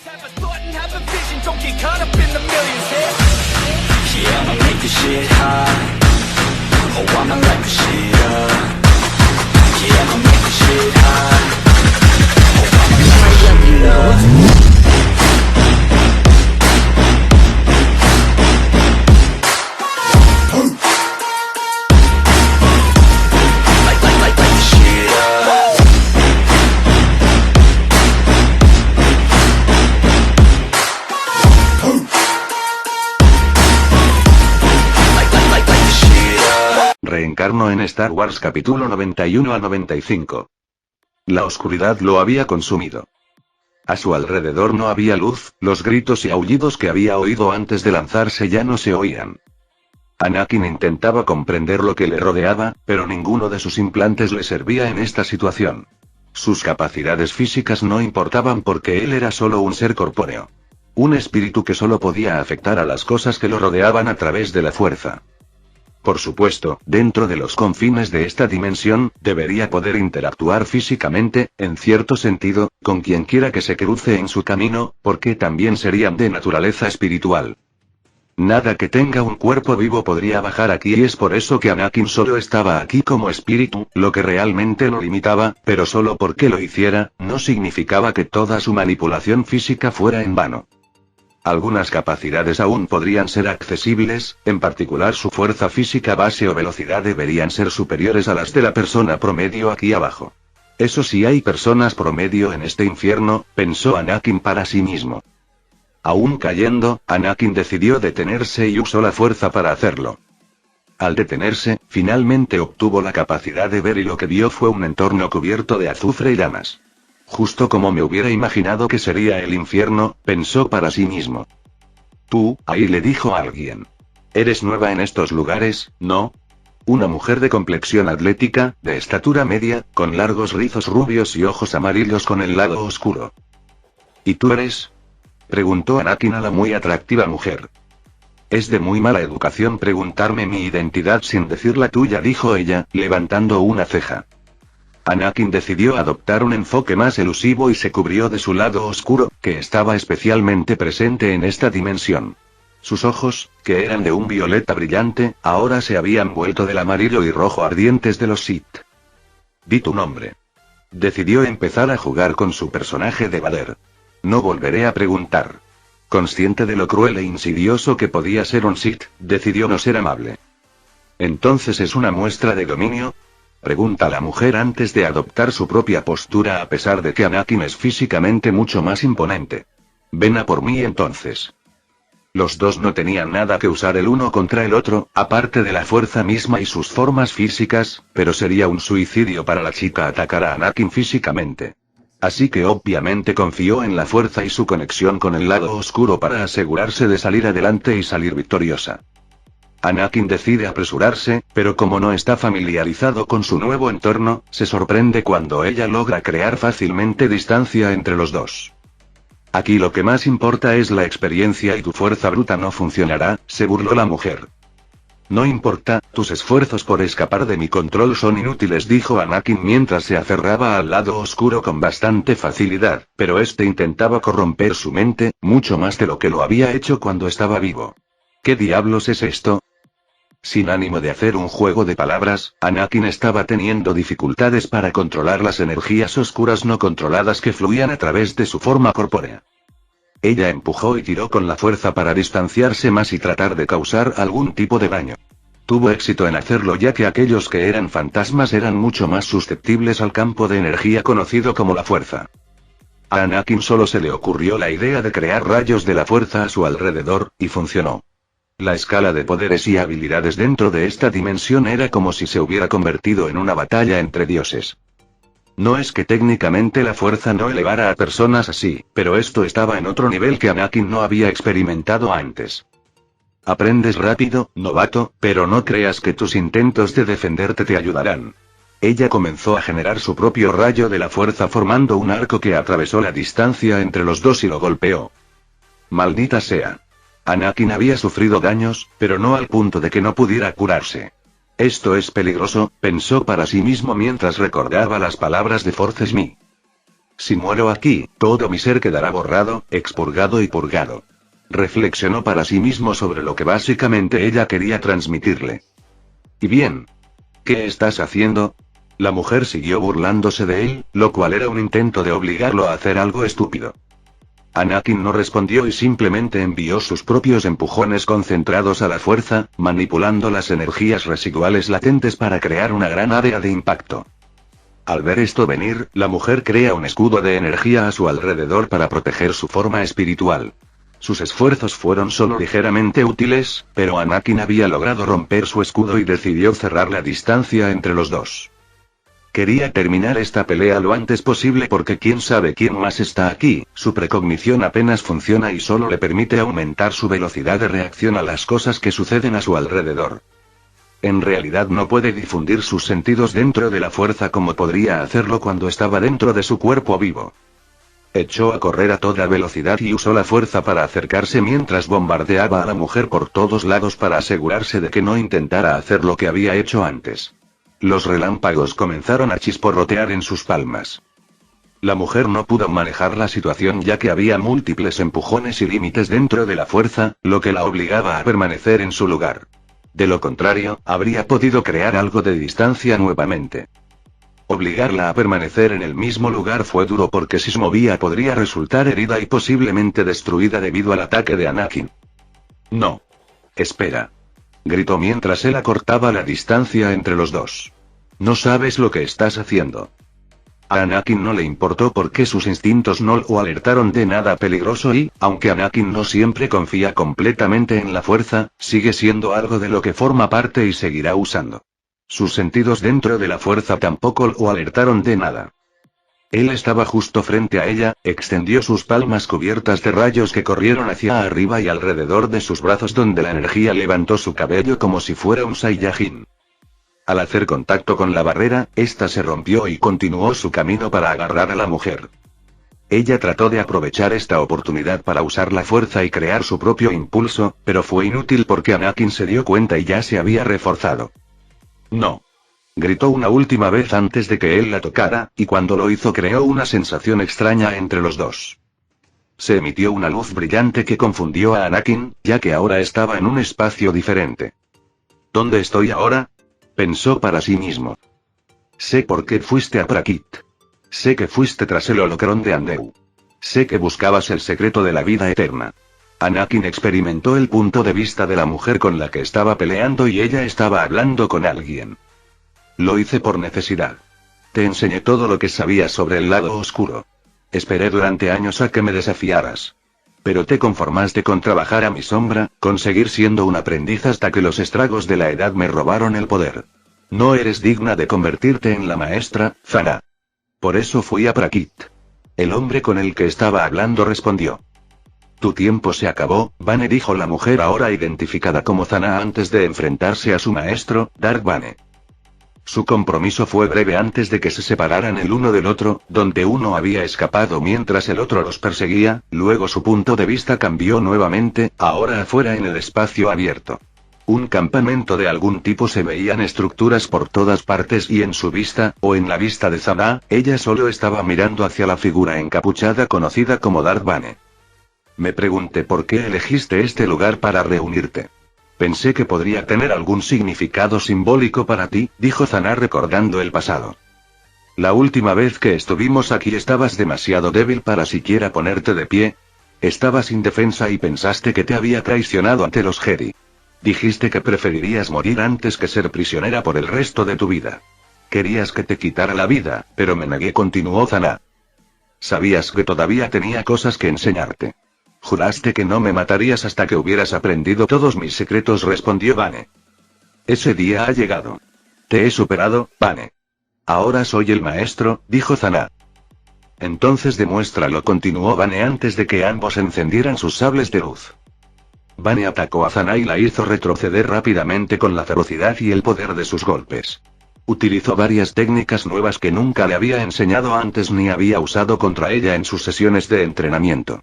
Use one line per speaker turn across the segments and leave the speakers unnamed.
Have a thought and have a vision, don't get caught up in the millions, yeah. Yeah, I'ma make this shit hot. Oh, I'ma light this shit up. Yeah, I'ma make this shit hot. Oh, I'ma light it up.
Reencarno en Star Wars capítulo 91 a 95. La oscuridad lo había consumido. A su alrededor no había luz, los gritos y aullidos que había oído antes de lanzarse ya no se oían. Anakin intentaba comprender lo que le rodeaba, pero ninguno de sus implantes le servía en esta situación. Sus capacidades físicas no importaban porque él era solo un ser corpóreo. Un espíritu que solo podía afectar a las cosas que lo rodeaban a través de la fuerza. Por supuesto, dentro de los confines de esta dimensión, debería poder interactuar físicamente, en cierto sentido, con quien quiera que se cruce en su camino, porque también serían de naturaleza espiritual. Nada que tenga un cuerpo vivo podría bajar aquí y es por eso que Anakin solo estaba aquí como espíritu, lo que realmente lo limitaba, pero solo porque lo hiciera, no significaba que toda su manipulación física fuera en vano. Algunas capacidades aún podrían ser accesibles, en particular su fuerza física base o velocidad deberían ser superiores a las de la persona promedio aquí abajo. Eso sí, hay personas promedio en este infierno, pensó Anakin para sí mismo. Aún cayendo, Anakin decidió detenerse y usó la fuerza para hacerlo. Al detenerse, finalmente obtuvo la capacidad de ver y lo que vio fue un entorno cubierto de azufre y llamas. Justo como me hubiera imaginado que sería el infierno, pensó para sí mismo. Tú, ahí le dijo a alguien. Eres nueva en estos lugares, ¿no? Una mujer de complexión atlética, de estatura media, con largos rizos rubios y ojos amarillos con el lado oscuro. ¿Y tú eres? Preguntó Anakin a la muy atractiva mujer. Es de muy mala educación preguntarme mi identidad sin decir la tuya, dijo ella, levantando una ceja. Anakin decidió adoptar un enfoque más elusivo y se cubrió de su lado oscuro, que estaba especialmente presente en esta dimensión. Sus ojos, que eran de un violeta brillante, ahora se habían vuelto del amarillo y rojo ardientes de los Sith. Di tu nombre. Decidió empezar a jugar con su personaje de Vader. No volveré a preguntar. Consciente de lo cruel e insidioso que podía ser un Sith, decidió no ser amable. ¿Entonces es una muestra de dominio? Pregunta la mujer antes de adoptar su propia postura a pesar de que Anakin es físicamente mucho más imponente. Ven a por mí entonces. Los dos no tenían nada que usar el uno contra el otro, aparte de la fuerza misma y sus formas físicas, pero sería un suicidio para la chica atacar a Anakin físicamente. Así que obviamente confió en la fuerza y su conexión con el lado oscuro para asegurarse de salir adelante y salir victoriosa. Anakin decide apresurarse, pero como no está familiarizado con su nuevo entorno, se sorprende cuando ella logra crear fácilmente distancia entre los dos. Aquí lo que más importa es la experiencia y tu fuerza bruta no funcionará, se burló la mujer. No importa, tus esfuerzos por escapar de mi control son inútiles, dijo Anakin mientras se aferraba al lado oscuro con bastante facilidad, pero este intentaba corromper su mente, mucho más de lo que lo había hecho cuando estaba vivo. ¿Qué diablos es esto? Sin ánimo de hacer un juego de palabras, Anakin estaba teniendo dificultades para controlar las energías oscuras no controladas que fluían a través de su forma corpórea. Ella empujó y tiró con la fuerza para distanciarse más y tratar de causar algún tipo de daño. Tuvo éxito en hacerlo ya que aquellos que eran fantasmas eran mucho más susceptibles al campo de energía conocido como la fuerza. A Anakin solo se le ocurrió la idea de crear rayos de la fuerza a su alrededor, y funcionó. La escala de poderes y habilidades dentro de esta dimensión era como si se hubiera convertido en una batalla entre dioses. No es que técnicamente la fuerza no elevara a personas así, pero esto estaba en otro nivel que Anakin no había experimentado antes. Aprendes rápido, novato, pero no creas que tus intentos de defenderte te ayudarán. Ella comenzó a generar su propio rayo de la fuerza formando un arco que atravesó la distancia entre los dos y lo golpeó. Maldita sea. Anakin había sufrido daños, pero no al punto de que no pudiera curarse. Esto es peligroso, pensó para sí mismo mientras recordaba las palabras de Force Me. Si muero aquí, todo mi ser quedará borrado, expurgado y purgado. Reflexionó para sí mismo sobre lo que básicamente ella quería transmitirle. ¿Y bien? ¿Qué estás haciendo? La mujer siguió burlándose de él, lo cual era un intento de obligarlo a hacer algo estúpido. Anakin no respondió y simplemente envió sus propios empujones concentrados a la fuerza, manipulando las energías residuales latentes para crear una gran área de impacto. Al ver esto venir, la mujer crea un escudo de energía a su alrededor para proteger su forma espiritual. Sus esfuerzos fueron solo ligeramente útiles, pero Anakin había logrado romper su escudo y decidió cerrar la distancia entre los dos. Quería terminar esta pelea lo antes posible porque quién sabe quién más está aquí, su precognición apenas funciona y solo le permite aumentar su velocidad de reacción a las cosas que suceden a su alrededor. En realidad no puede difundir sus sentidos dentro de la fuerza como podría hacerlo cuando estaba dentro de su cuerpo vivo. Echó a correr a toda velocidad y usó la fuerza para acercarse mientras bombardeaba a la mujer por todos lados para asegurarse de que no intentara hacer lo que había hecho antes. Los relámpagos comenzaron a chisporrotear en sus palmas. La mujer no pudo manejar la situación ya que había múltiples empujones y límites dentro de la fuerza, lo que la obligaba a permanecer en su lugar. De lo contrario, habría podido crear algo de distancia nuevamente. Obligarla a permanecer en el mismo lugar fue duro porque si se movía podría resultar herida y posiblemente destruida debido al ataque de Anakin. No. Espera. Gritó mientras él acortaba la distancia entre los dos. No sabes lo que estás haciendo. A Anakin no le importó porque sus instintos no lo alertaron de nada peligroso y, aunque Anakin no siempre confía completamente en la fuerza, sigue siendo algo de lo que forma parte y seguirá usando. Sus sentidos dentro de la fuerza tampoco lo alertaron de nada. Él estaba justo frente a ella, extendió sus palmas cubiertas de rayos que corrieron hacia arriba y alrededor de sus brazos donde la energía levantó su cabello como si fuera un Saiyajin. Al hacer contacto con la barrera, esta se rompió y continuó su camino para agarrar a la mujer. Ella trató de aprovechar esta oportunidad para usar la fuerza y crear su propio impulso, pero fue inútil porque Anakin se dio cuenta y ya se había reforzado. No. Gritó una última vez antes de que él la tocara, y cuando lo hizo creó una sensación extraña entre los dos. Se emitió una luz brillante que confundió a Anakin, ya que ahora estaba en un espacio diferente. ¿Dónde estoy ahora? Pensó para sí mismo. Sé por qué fuiste a Prakit. Sé que fuiste tras el holocrón de Andeu. Sé que buscabas el secreto de la vida eterna. Anakin experimentó el punto de vista de la mujer con la que estaba peleando y ella estaba hablando con alguien. Lo hice por necesidad. Te enseñé todo lo que sabía sobre el lado oscuro. Esperé durante años a que me desafiaras. Pero te conformaste con trabajar a mi sombra, con seguir siendo un aprendiz hasta que los estragos de la edad me robaron el poder. No eres digna de convertirte en la maestra, Zana. Por eso fui a Prakit. El hombre con el que estaba hablando respondió. Tu tiempo se acabó, Bane, dijo la mujer ahora identificada como Zana antes de enfrentarse a su maestro, Darth Bane. Su compromiso fue breve antes de que se separaran el uno del otro, donde uno había escapado mientras el otro los perseguía, luego su punto de vista cambió nuevamente, ahora afuera en el espacio abierto. Un campamento de algún tipo, se veían estructuras por todas partes y en su vista, o en la vista de Zana, ella solo estaba mirando hacia la figura encapuchada conocida como Darth Bane. Me pregunté por qué elegiste este lugar para reunirte. Pensé que podría tener algún significado simbólico para ti, dijo Zana recordando el pasado. La última vez que estuvimos aquí estabas demasiado débil para siquiera ponerte de pie. Estabas indefensa y pensaste que te había traicionado ante los Jedi. Dijiste que preferirías morir antes que ser prisionera por el resto de tu vida. Querías que te quitara la vida, pero me negué, continuó Zana. Sabías que todavía tenía cosas que enseñarte. Juraste que no me matarías hasta que hubieras aprendido todos mis secretos, respondió Bane. Ese día ha llegado. Te he superado, Bane. Ahora soy el maestro, dijo Zana. Entonces demuéstralo, continuó Bane antes de que ambos encendieran sus sables de luz. Bane atacó a Zana y la hizo retroceder rápidamente con la ferocidad y el poder de sus golpes. Utilizó varias técnicas nuevas que nunca le había enseñado antes ni había usado contra ella en sus sesiones de entrenamiento.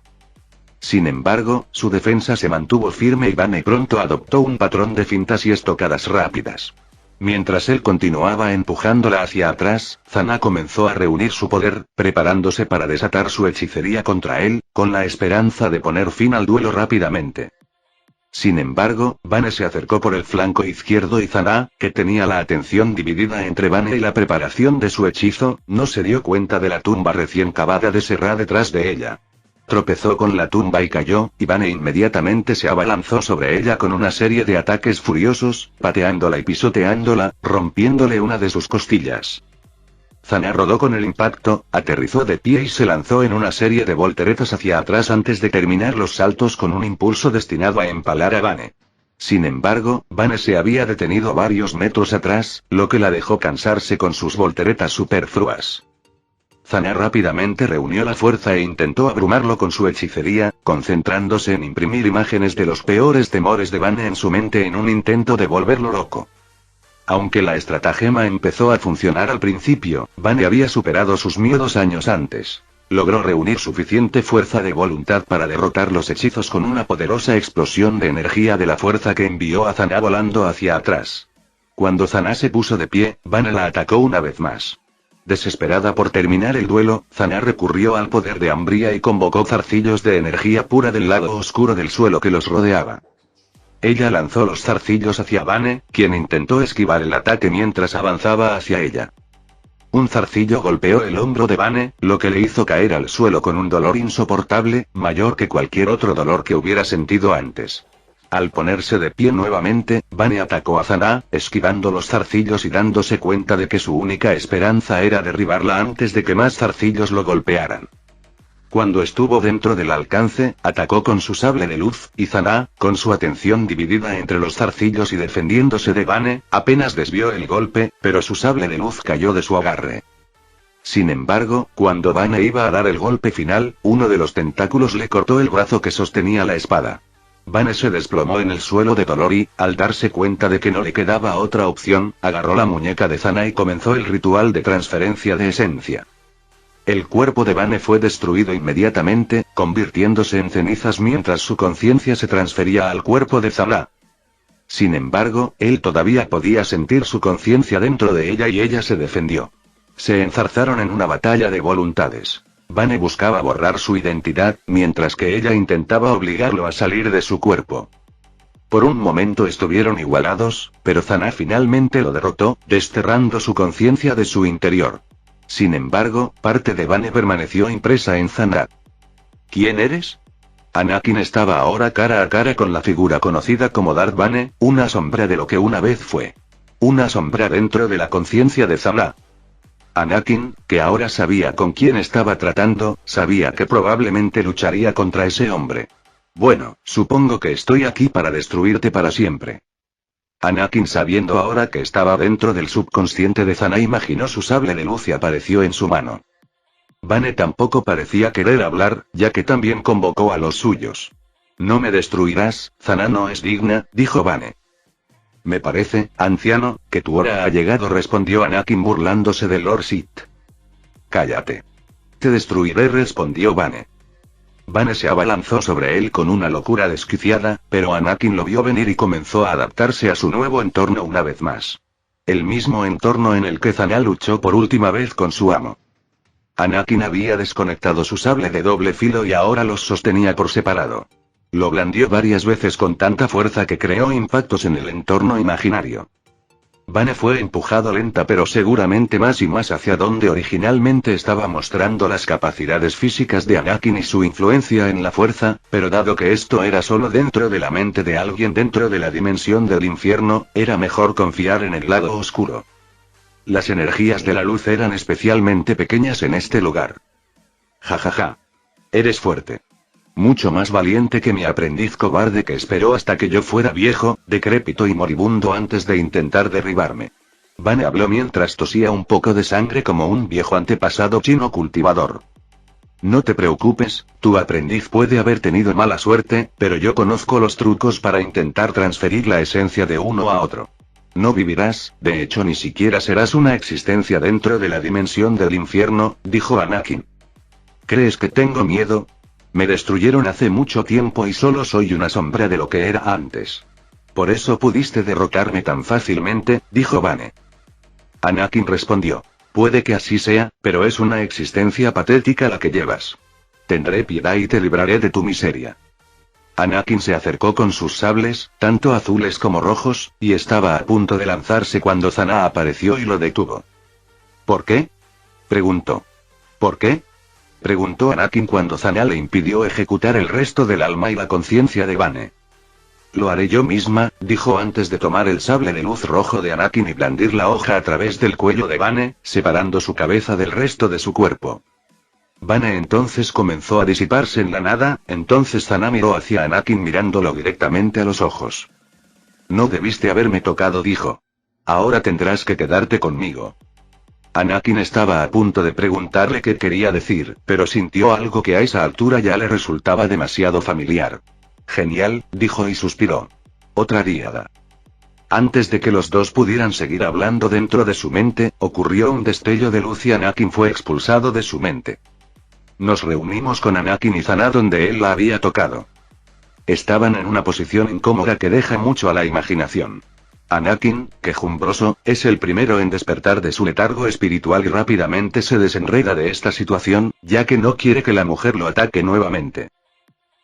Sin embargo, su defensa se mantuvo firme y Bane pronto adoptó un patrón de fintas y estocadas rápidas. Mientras él continuaba empujándola hacia atrás, Zana comenzó a reunir su poder, preparándose para desatar su hechicería contra él, con la esperanza de poner fin al duelo rápidamente. Sin embargo, Vane se acercó por el flanco izquierdo y Zana, que tenía la atención dividida entre Vane y la preparación de su hechizo, no se dio cuenta de la tumba recién cavada de Serra detrás de ella. Tropezó con la tumba y cayó, y Vane inmediatamente se abalanzó sobre ella con una serie de ataques furiosos, pateándola y pisoteándola, rompiéndole una de sus costillas. Zana rodó con el impacto, aterrizó de pie y se lanzó en una serie de volteretas hacia atrás antes de terminar los saltos con un impulso destinado a empalar a Vane. Sin embargo, Vane se había detenido varios metros atrás, lo que la dejó cansarse con sus volteretas superfluas. Zana rápidamente reunió la fuerza e intentó abrumarlo con su hechicería, concentrándose en imprimir imágenes de los peores temores de Vane en su mente en un intento de volverlo loco. Aunque la estratagema empezó a funcionar al principio, Vane había superado sus miedos años antes. Logró reunir suficiente fuerza de voluntad para derrotar los hechizos con una poderosa explosión de energía de la fuerza que envió a Zana volando hacia atrás. Cuando Zana se puso de pie, Vane la atacó una vez más. Desesperada por terminar el duelo, Zana recurrió al poder de Ambría y convocó zarcillos de energía pura del lado oscuro del suelo que los rodeaba. Ella lanzó los zarcillos hacia Vane, quien intentó esquivar el ataque mientras avanzaba hacia ella. Un zarcillo golpeó el hombro de Vane, lo que le hizo caer al suelo con un dolor insoportable, mayor que cualquier otro dolor que hubiera sentido antes. Al ponerse de pie nuevamente, Vane atacó a Zana, esquivando los zarcillos y dándose cuenta de que su única esperanza era derribarla antes de que más zarcillos lo golpearan. Cuando estuvo dentro del alcance, atacó con su sable de luz, y Zana, con su atención dividida entre los zarcillos y defendiéndose de Vane, apenas desvió el golpe, pero su sable de luz cayó de su agarre. Sin embargo, cuando Vane iba a dar el golpe final, uno de los tentáculos le cortó el brazo que sostenía la espada. Vane se desplomó en el suelo de dolor y, al darse cuenta de que no le quedaba otra opción, agarró la muñeca de Zana y comenzó el ritual de transferencia de esencia. El cuerpo de Vane fue destruido inmediatamente, convirtiéndose en cenizas mientras su conciencia se transfería al cuerpo de Zana. Sin embargo, él todavía podía sentir su conciencia dentro de ella y ella se defendió. Se enzarzaron en una batalla de voluntades. Vane buscaba borrar su identidad, mientras que ella intentaba obligarlo a salir de su cuerpo. Por un momento estuvieron igualados, pero Zana finalmente lo derrotó, desterrando su conciencia de su interior. Sin embargo, parte de Vane permaneció impresa en Zana. ¿Quién eres? Anakin estaba ahora cara a cara con la figura conocida como Darth Vane, una sombra de lo que una vez fue. Una sombra dentro de la conciencia de Zana. Anakin, que ahora sabía con quién estaba tratando, sabía que probablemente lucharía contra ese hombre. Bueno, supongo que estoy aquí para destruirte para siempre. Anakin, sabiendo ahora que estaba dentro del subconsciente de Zana, imaginó su sable de luz y apareció en su mano. Vane tampoco parecía querer hablar, ya que también convocó a los suyos. No me destruirás, Zana no es digna, dijo Vane. Me parece, anciano, que tu hora ha llegado, respondió Anakin burlándose de Lord Sith. Cállate. Te destruiré, respondió Vane. Vane se abalanzó sobre él con una locura desquiciada, pero Anakin lo vio venir y comenzó a adaptarse a su nuevo entorno una vez más. El mismo entorno en el que Zana luchó por última vez con su amo. Anakin había desconectado su sable de doble filo y ahora los sostenía por separado. Lo blandió varias veces con tanta fuerza que creó impactos en el entorno imaginario. Vane fue empujado lenta pero seguramente más y más hacia donde originalmente estaba, mostrando las capacidades físicas de Anakin y su influencia en la fuerza, pero dado que esto era solo dentro de la mente de alguien dentro de la dimensión del infierno, era mejor confiar en el lado oscuro. Las energías de la luz eran especialmente pequeñas en este lugar. Jajaja. Eres fuerte. Mucho más valiente que mi aprendiz cobarde que esperó hasta que yo fuera viejo, decrépito y moribundo antes de intentar derribarme. Vane habló mientras tosía un poco de sangre como un viejo antepasado chino cultivador. No te preocupes, tu aprendiz puede haber tenido mala suerte, pero yo conozco los trucos para intentar transferir la esencia de uno a otro. No vivirás, de hecho ni siquiera serás una existencia dentro de la dimensión del infierno, dijo Anakin. ¿Crees que tengo miedo? Me destruyeron hace mucho tiempo y solo soy una sombra de lo que era antes. Por eso pudiste derrotarme tan fácilmente, dijo Vane. Anakin respondió. Puede que así sea, pero es una existencia patética la que llevas. Tendré piedad y te libraré de tu miseria. Anakin se acercó con sus sables, tanto azules como rojos, y estaba a punto de lanzarse cuando Zana apareció y lo detuvo. ¿Por qué? Preguntó. ¿Por qué? Preguntó Anakin cuando Zana le impidió ejecutar el resto del alma y la conciencia de Vane. Lo haré yo misma, dijo antes de tomar el sable de luz rojo de Anakin y blandir la hoja a través del cuello de Vane, separando su cabeza del resto de su cuerpo. Vane entonces comenzó a disiparse en la nada, entonces Zana miró hacia Anakin mirándolo directamente a los ojos. No debiste haberme tocado, dijo. Ahora tendrás que quedarte conmigo. Anakin estaba a punto de preguntarle qué quería decir, pero sintió algo que a esa altura ya le resultaba demasiado familiar. Genial, dijo y suspiró. Otra diada. Antes de que los dos pudieran seguir hablando dentro de su mente, ocurrió un destello de luz y Anakin fue expulsado de su mente. Nos reunimos con Anakin y Zana donde él la había tocado. Estaban en una posición incómoda que deja mucho a la imaginación. Anakin, quejumbroso, es el primero en despertar de su letargo espiritual y rápidamente se desenreda de esta situación, ya que no quiere que la mujer lo ataque nuevamente.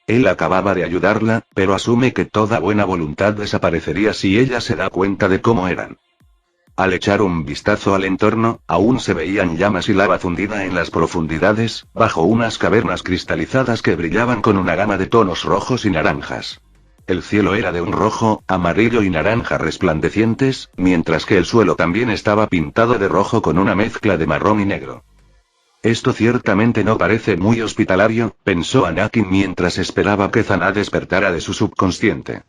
Él acababa de ayudarla, pero asume que toda buena voluntad desaparecería si ella se da cuenta de cómo eran. Al echar un vistazo al entorno, aún se veían llamas y lava fundida en las profundidades, bajo unas cavernas cristalizadas que brillaban con una gama de tonos rojos y naranjas. El cielo era de un rojo, amarillo y naranja resplandecientes, mientras que el suelo también estaba pintado de rojo con una mezcla de marrón y negro. Esto ciertamente no parece muy hospitalario, pensó Anakin mientras esperaba que Zana despertara de su subconsciente.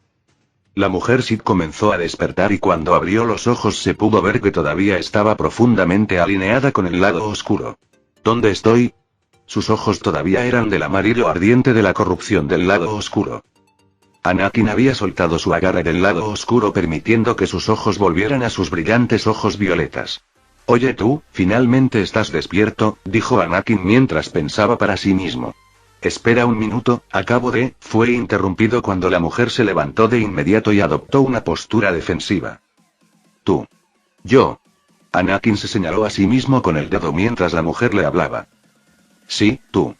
La mujer Sith comenzó a despertar y cuando abrió los ojos se pudo ver que todavía estaba profundamente alineada con el lado oscuro. ¿Dónde estoy? Sus ojos todavía eran del amarillo ardiente de la corrupción del lado oscuro. Anakin había soltado su agarre del lado oscuro permitiendo que sus ojos volvieran a sus brillantes ojos violetas. Oye tú, finalmente estás despierto, dijo Anakin mientras pensaba para sí mismo. Espera un minuto, fue interrumpido cuando la mujer se levantó de inmediato y adoptó una postura defensiva. Tú. Yo. Anakin se señaló a sí mismo con el dedo mientras la mujer le hablaba. Sí, tú.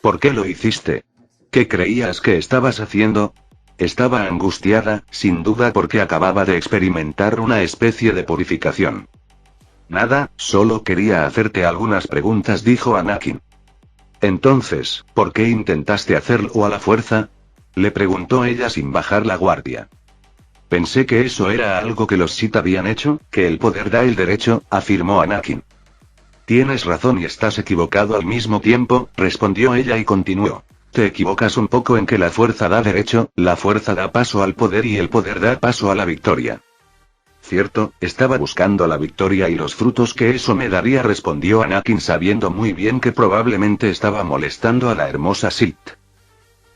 ¿Por qué lo hiciste? ¿Qué creías que estabas haciendo? Estaba angustiada, sin duda porque acababa de experimentar una especie de purificación. Nada, solo quería hacerte algunas preguntas, dijo Anakin. Entonces, ¿por qué intentaste hacerlo a la fuerza? Le preguntó ella sin bajar la guardia. Pensé que eso era algo que los Sith habían hecho, que el poder da el derecho, afirmó Anakin. Tienes razón y estás equivocado al mismo tiempo, respondió ella y continuó. Te equivocas un poco en que la fuerza da derecho, la fuerza da paso al poder y el poder da paso a la victoria. Cierto, estaba buscando la victoria y los frutos que eso me daría, respondió Anakin sabiendo muy bien que probablemente estaba molestando a la hermosa Sith.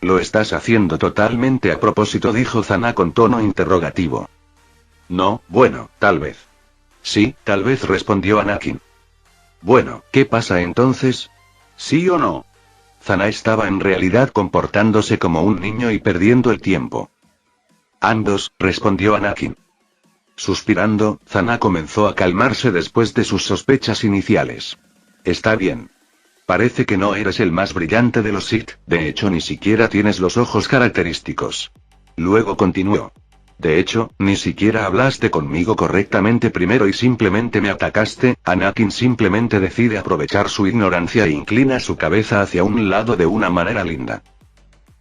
Lo estás haciendo totalmente a propósito, dijo Zana con tono interrogativo. No, bueno, tal vez. Sí, tal vez, respondió Anakin. Bueno, ¿qué pasa entonces? ¿Sí o no? Zana estaba en realidad comportándose como un niño y perdiendo el tiempo. Ambos, respondió Anakin. Suspirando, Zana comenzó a calmarse después de sus sospechas iniciales. Está bien. Parece que no eres el más brillante de los Sith, de hecho ni siquiera tienes los ojos característicos. Luego continuó. De hecho, ni siquiera hablaste conmigo correctamente primero y simplemente me atacaste. Anakin simplemente decide aprovechar su ignorancia e inclina su cabeza hacia un lado de una manera linda.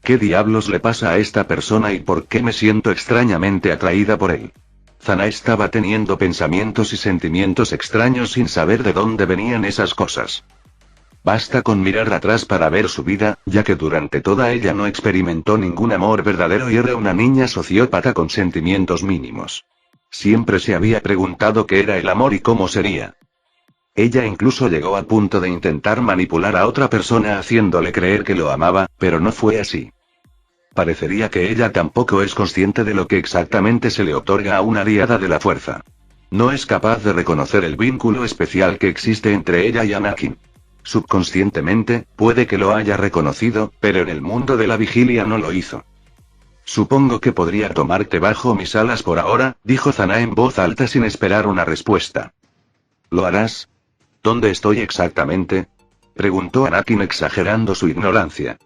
¿Qué diablos le pasa a esta persona y por qué me siento extrañamente atraída por él? Zana estaba teniendo pensamientos y sentimientos extraños sin saber de dónde venían esas cosas. Basta con mirar atrás para ver su vida, ya que durante toda ella no experimentó ningún amor verdadero y era una niña sociópata con sentimientos mínimos. Siempre se había preguntado qué era el amor y cómo sería. Ella incluso llegó a punto de intentar manipular a otra persona haciéndole creer que lo amaba, pero no fue así. Parecería que ella tampoco es consciente de lo que exactamente se le otorga a una aliada de la fuerza. No es capaz de reconocer el vínculo especial que existe entre ella y Anakin. Subconscientemente, puede que lo haya reconocido, pero en el mundo de la vigilia no lo hizo. Supongo que podría tomarte bajo mis alas por ahora, dijo Zana en voz alta sin esperar una respuesta. ¿Lo harás? ¿Dónde estoy exactamente? Preguntó Anakin exagerando su ignorancia.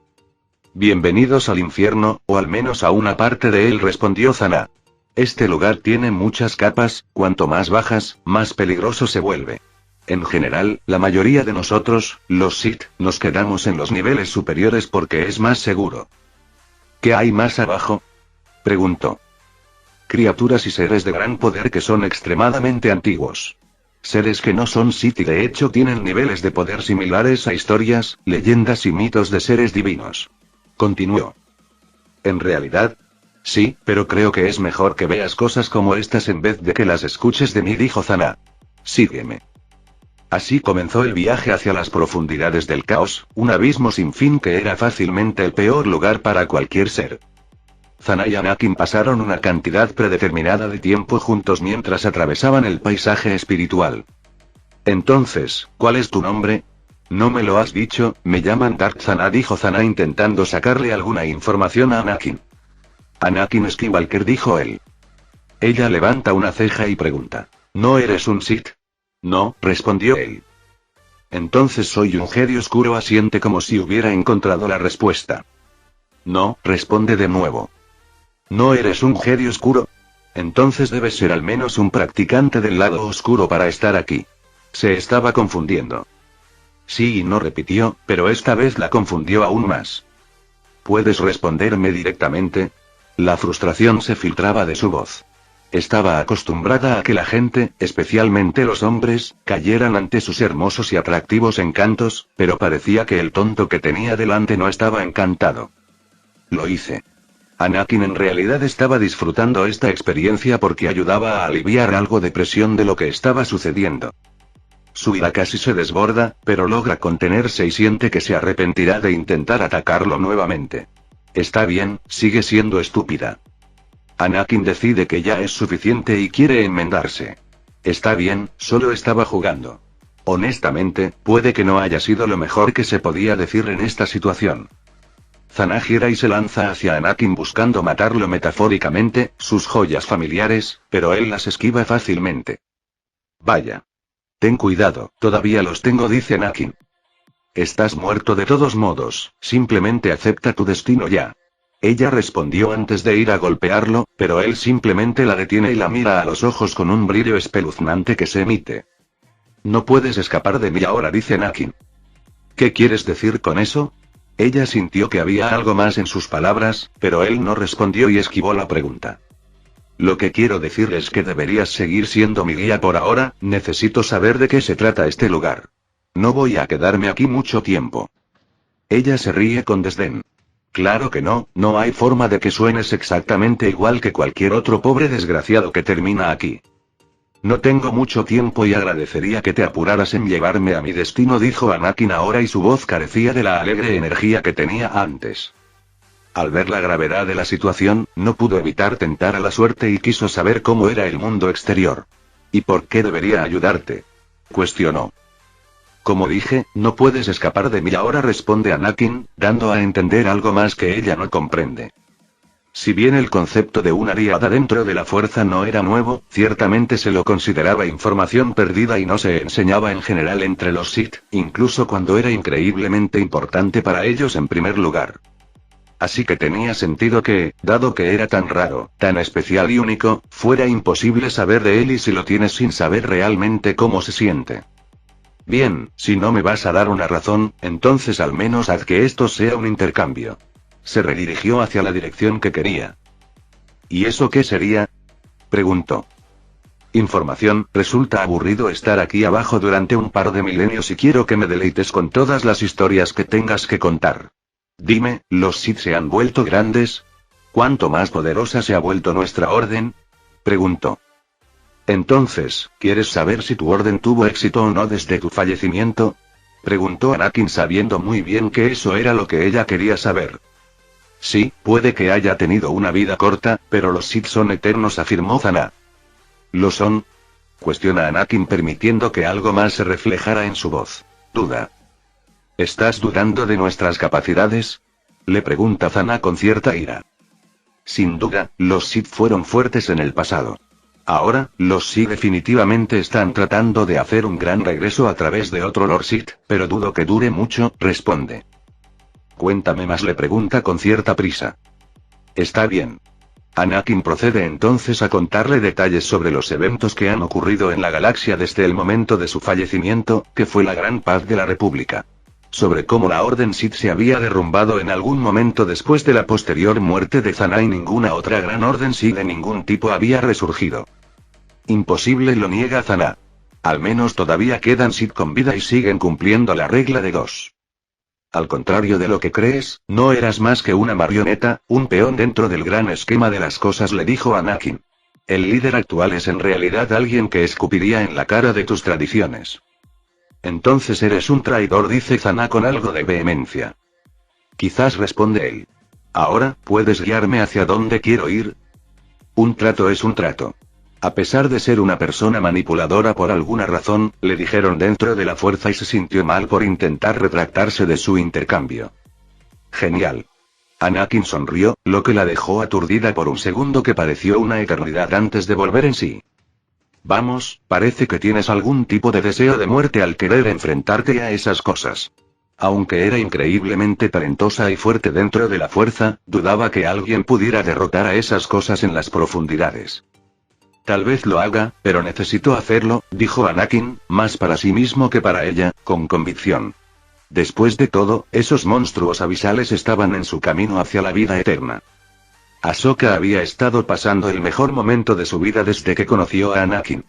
Bienvenidos al infierno, o al menos a una parte de él, respondió Zana. Este lugar tiene muchas capas, cuanto más bajas, más peligroso se vuelve. En general, la mayoría de nosotros, los Sith, nos quedamos en los niveles superiores porque es más seguro. ¿Qué hay más abajo? Preguntó. Criaturas y seres de gran poder que son extremadamente antiguos. Seres que no son Sith y de hecho tienen niveles de poder similares a historias, leyendas y mitos de seres divinos. Continuó. En realidad, sí, pero creo que es mejor que veas cosas como estas en vez de que las escuches de mí, dijo Zana. Sígueme. Así comenzó el viaje hacia las profundidades del caos, un abismo sin fin que era fácilmente el peor lugar para cualquier ser. Zana y Anakin pasaron una cantidad predeterminada de tiempo juntos mientras atravesaban el paisaje espiritual. Entonces, ¿cuál es tu nombre? No me lo has dicho. Me llaman Darth Zana, dijo Zana intentando sacarle alguna información a Anakin. Anakin Skywalker, dijo él. Ella levanta una ceja y pregunta. ¿No eres un Sith? No, respondió él. Entonces soy un Jedi oscuro, asiente como si hubiera encontrado la respuesta. No, responde de nuevo. ¿No eres un Jedi oscuro? Entonces debes ser al menos un practicante del lado oscuro para estar aquí. Se estaba confundiendo. Sí y no, repitió, pero esta vez la confundió aún más. ¿Puedes responderme directamente? La frustración se filtraba de su voz. Estaba acostumbrada a que la gente, especialmente los hombres, cayeran ante sus hermosos y atractivos encantos, pero parecía que el tonto que tenía delante no estaba encantado. Lo hice. Anakin en realidad estaba disfrutando esta experiencia porque ayudaba a aliviar algo de presión de lo que estaba sucediendo. Su ira casi se desborda, pero logra contenerse y siente que se arrepentirá de intentar atacarlo nuevamente. Está bien, sigue siendo estúpida. Anakin decide que ya es suficiente y quiere enmendarse. Está bien, solo estaba jugando. Honestamente, puede que no haya sido lo mejor que se podía decir en esta situación. Zana gira y se lanza hacia Anakin buscando matarlo metafóricamente, sus joyas familiares, pero él las esquiva fácilmente. Vaya. Ten cuidado, todavía los tengo, dice Anakin. Estás muerto de todos modos, simplemente acepta tu destino ya. Ella respondió antes de ir a golpearlo, pero él simplemente la detiene y la mira a los ojos con un brillo espeluznante que se emite. No puedes escapar de mí ahora, dice Anakin. ¿Qué quieres decir con eso? Ella sintió que había algo más en sus palabras, pero él no respondió y esquivó la pregunta. Lo que quiero decir es que deberías seguir siendo mi guía por ahora, necesito saber de qué se trata este lugar. No voy a quedarme aquí mucho tiempo. Ella se ríe con desdén. Claro que no, no hay forma de que suenes exactamente igual que cualquier otro pobre desgraciado que termina aquí. No tengo mucho tiempo y agradecería que te apuraras en llevarme a mi destino, dijo Anakin ahora y su voz carecía de la alegre energía que tenía antes. Al ver la gravedad de la situación, no pudo evitar tentar a la suerte y quiso saber cómo era el mundo exterior. ¿Y por qué debería ayudarte? Cuestionó. Como dije, no puedes escapar de mí ahora, responde Anakin, dando a entender algo más que ella no comprende. Si bien el concepto de una aliada dentro de la fuerza no era nuevo, ciertamente se lo consideraba información perdida y no se enseñaba en general entre los Sith, incluso cuando era increíblemente importante para ellos en primer lugar. Así que tenía sentido que, dado que era tan raro, tan especial y único, fuera imposible saber de él y si lo tienes sin saber realmente cómo se siente. Bien, si no me vas a dar una razón, entonces al menos haz que esto sea un intercambio. Se redirigió hacia la dirección que quería. ¿Y eso qué sería? Preguntó. Información, resulta aburrido estar aquí abajo durante un par de milenios y quiero que me deleites con todas las historias que tengas que contar. Dime, ¿los Sith se han vuelto grandes? ¿Cuánto más poderosa se ha vuelto nuestra orden? Preguntó. Entonces, ¿quieres saber si tu orden tuvo éxito o no desde tu fallecimiento? Preguntó Anakin sabiendo muy bien que eso era lo que ella quería saber. Sí, puede que haya tenido una vida corta, pero los Sith son eternos, afirmó Zana. ¿Lo son? Cuestiona Anakin permitiendo que algo más se reflejara en su voz. Duda. ¿Estás dudando de nuestras capacidades? Le pregunta Zana con cierta ira. Sin duda, los Sith fueron fuertes en el pasado. Ahora, los Sith definitivamente están tratando de hacer un gran regreso a través de otro Lord Sith, pero dudo que dure mucho, responde. Cuéntame más, le pregunta con cierta prisa. Está bien. Anakin procede entonces a contarle detalles sobre los eventos que han ocurrido en la galaxia desde el momento de su fallecimiento, que fue la Gran Paz de la República. Sobre cómo la Orden Sith se había derrumbado en algún momento después de la posterior muerte de Zana y ninguna otra gran Orden Sith de ningún tipo había resurgido. Imposible, lo niega Zana. Al menos todavía quedan Sith con vida y siguen cumpliendo la regla de 2. Al contrario de lo que crees, no eras más que una marioneta, un peón dentro del gran esquema de las cosas, le dijo Anakin. El líder actual es en realidad alguien que escupiría en la cara de tus tradiciones. Entonces eres un traidor, dice Zana con algo de vehemencia. Quizás, responde él. Ahora, ¿puedes guiarme hacia dónde quiero ir? Un trato es un trato. A pesar de ser una persona manipuladora por alguna razón, le dijeron dentro de la fuerza y se sintió mal por intentar retractarse de su intercambio. Genial. Anakin sonrió, lo que la dejó aturdida por un segundo que pareció una eternidad antes de volver en sí. Vamos, parece que tienes algún tipo de deseo de muerte al querer enfrentarte a esas cosas. Aunque era increíblemente talentosa y fuerte dentro de la fuerza, dudaba que alguien pudiera derrotar a esas cosas en las profundidades. Tal vez lo haga, pero necesito hacerlo, dijo Anakin, más para sí mismo que para ella, con convicción. Después de todo, esos monstruos abisales estaban en su camino hacia la vida eterna. Ahsoka había estado pasando el mejor momento de su vida desde que conoció a Anakin.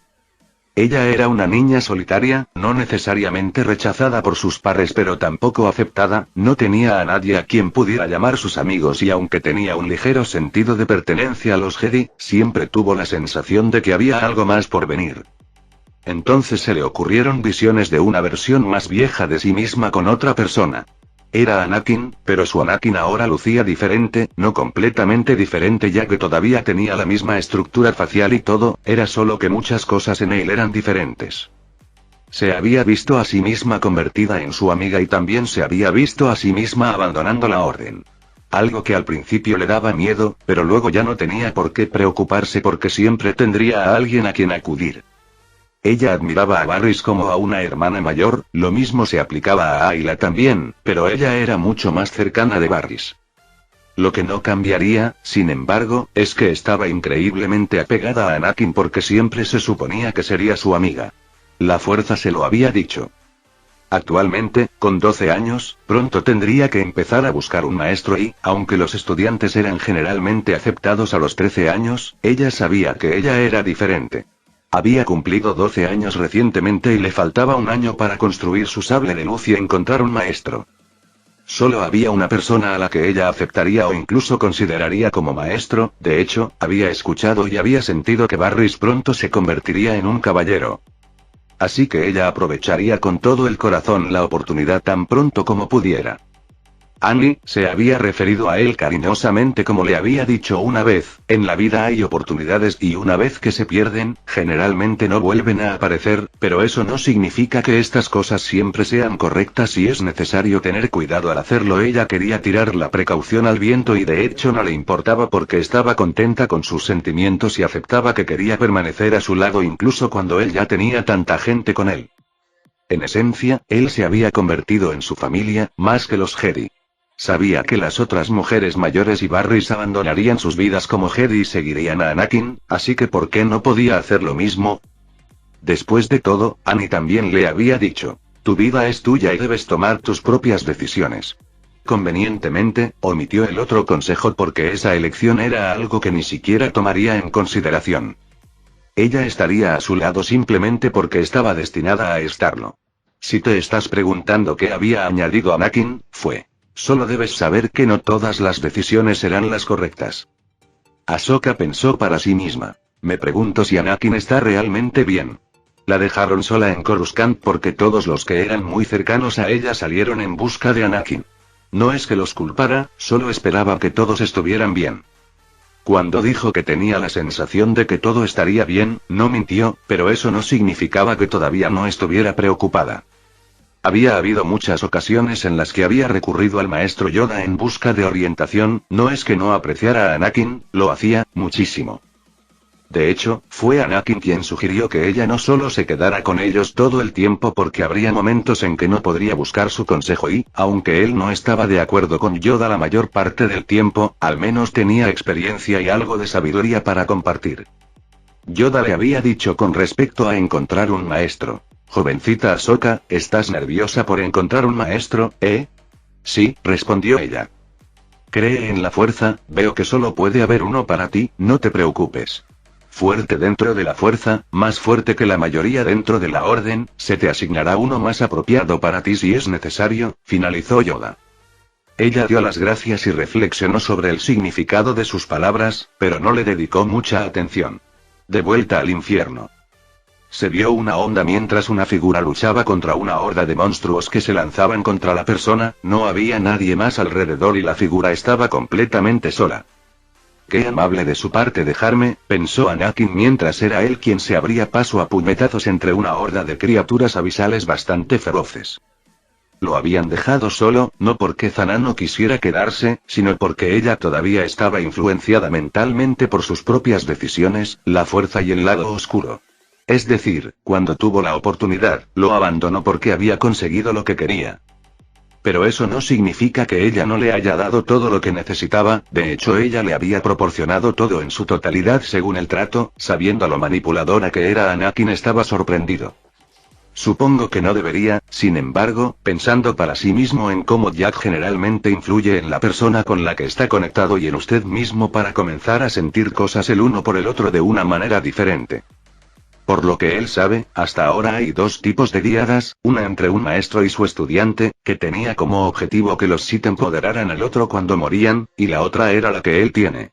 Ella era una niña solitaria, no necesariamente rechazada por sus pares pero tampoco aceptada, no tenía a nadie a quien pudiera llamar sus amigos y aunque tenía un ligero sentido de pertenencia a los Jedi, siempre tuvo la sensación de que había algo más por venir. Entonces se le ocurrieron visiones de una versión más vieja de sí misma con otra persona. Era Anakin, pero su Anakin ahora lucía diferente, no completamente diferente ya que todavía tenía la misma estructura facial y todo, era solo que muchas cosas en él eran diferentes. Se había visto a sí misma convertida en su amiga y también se había visto a sí misma abandonando la orden. Algo que al principio le daba miedo, pero luego ya no tenía por qué preocuparse porque siempre tendría a alguien a quien acudir. Ella admiraba a Barris como a una hermana mayor, lo mismo se aplicaba a Ayla también, pero ella era mucho más cercana de Barris. Lo que no cambiaría, sin embargo, es que estaba increíblemente apegada a Anakin porque siempre se suponía que sería su amiga. La fuerza se lo había dicho. Actualmente, con 12 años, pronto tendría que empezar a buscar un maestro y, aunque los estudiantes eran generalmente aceptados a los 13 años, ella sabía que ella era diferente. Había cumplido 12 años recientemente y le faltaba un año para construir su sable de luz y encontrar un maestro. Solo había una persona a la que ella aceptaría o incluso consideraría como maestro, de hecho, había escuchado y había sentido que Barris pronto se convertiría en un caballero. Así que ella aprovecharía con todo el corazón la oportunidad tan pronto como pudiera. Annie, se había referido a él cariñosamente como le había dicho una vez, en la vida hay oportunidades y una vez que se pierden, generalmente no vuelven a aparecer, pero eso no significa que estas cosas siempre sean correctas y es necesario tener cuidado al hacerlo. Ella quería tirar la precaución al viento y de hecho no le importaba porque estaba contenta con sus sentimientos y aceptaba que quería permanecer a su lado incluso cuando él ya tenía tanta gente con él. En esencia, él se había convertido en su familia, más que los Jedi. Sabía que las otras mujeres mayores y Barris abandonarían sus vidas como Jedi y seguirían a Anakin, así que ¿por qué no podía hacer lo mismo? Después de todo, Annie también le había dicho, tu vida es tuya y debes tomar tus propias decisiones. Convenientemente, omitió el otro consejo porque esa elección era algo que ni siquiera tomaría en consideración. Ella estaría a su lado simplemente porque estaba destinada a estarlo. Si te estás preguntando qué había añadido Anakin, fue. Solo debes saber que no todas las decisiones serán las correctas. Ahsoka pensó para sí misma. Me pregunto si Anakin está realmente bien. La dejaron sola en Coruscant porque todos los que eran muy cercanos a ella salieron en busca de Anakin. No es que los culpara, solo esperaba que todos estuvieran bien. Cuando dijo que tenía la sensación de que todo estaría bien, no mintió, pero eso no significaba que todavía no estuviera preocupada. Había habido muchas ocasiones en las que había recurrido al maestro Yoda en busca de orientación, no es que no apreciara a Anakin, lo hacía, muchísimo. De hecho, fue Anakin quien sugirió que ella no solo se quedara con ellos todo el tiempo porque habría momentos en que no podría buscar su consejo y, aunque él no estaba de acuerdo con Yoda la mayor parte del tiempo, al menos tenía experiencia y algo de sabiduría para compartir. Yoda le había dicho con respecto a encontrar un maestro. Jovencita Ahsoka, ¿estás nerviosa por encontrar un maestro, eh? Sí, respondió ella. Cree en la fuerza, veo que solo puede haber uno para ti, no te preocupes. Fuerte dentro de la fuerza, más fuerte que la mayoría dentro de la orden, se te asignará uno más apropiado para ti si es necesario, finalizó Yoda. Ella dio las gracias y reflexionó sobre el significado de sus palabras, pero no le dedicó mucha atención. De vuelta al infierno. Se vio una onda mientras una figura luchaba contra una horda de monstruos que se lanzaban contra la persona, no había nadie más alrededor y la figura estaba completamente sola. Qué amable de su parte dejarme, pensó Anakin mientras era él quien se abría paso a puñetazos entre una horda de criaturas abisales bastante feroces. Lo habían dejado solo, no porque Zana no quisiera quedarse, sino porque ella todavía estaba influenciada mentalmente por sus propias decisiones, la fuerza y el lado oscuro. Es decir, cuando tuvo la oportunidad, lo abandonó porque había conseguido lo que quería. Pero eso no significa que ella no le haya dado todo lo que necesitaba, de hecho ella le había proporcionado todo en su totalidad según el trato, sabiendo lo manipuladora que era Anakin estaba sorprendido. Supongo que no debería, sin embargo, pensando para sí mismo en cómo Jack generalmente influye en la persona con la que está conectado y en usted mismo para comenzar a sentir cosas el uno por el otro de una manera diferente. Por lo que él sabe, hasta ahora hay dos tipos de diadas, una entre un maestro y su estudiante, que tenía como objetivo que los Sith empoderaran al otro cuando morían, y la otra era la que él tiene.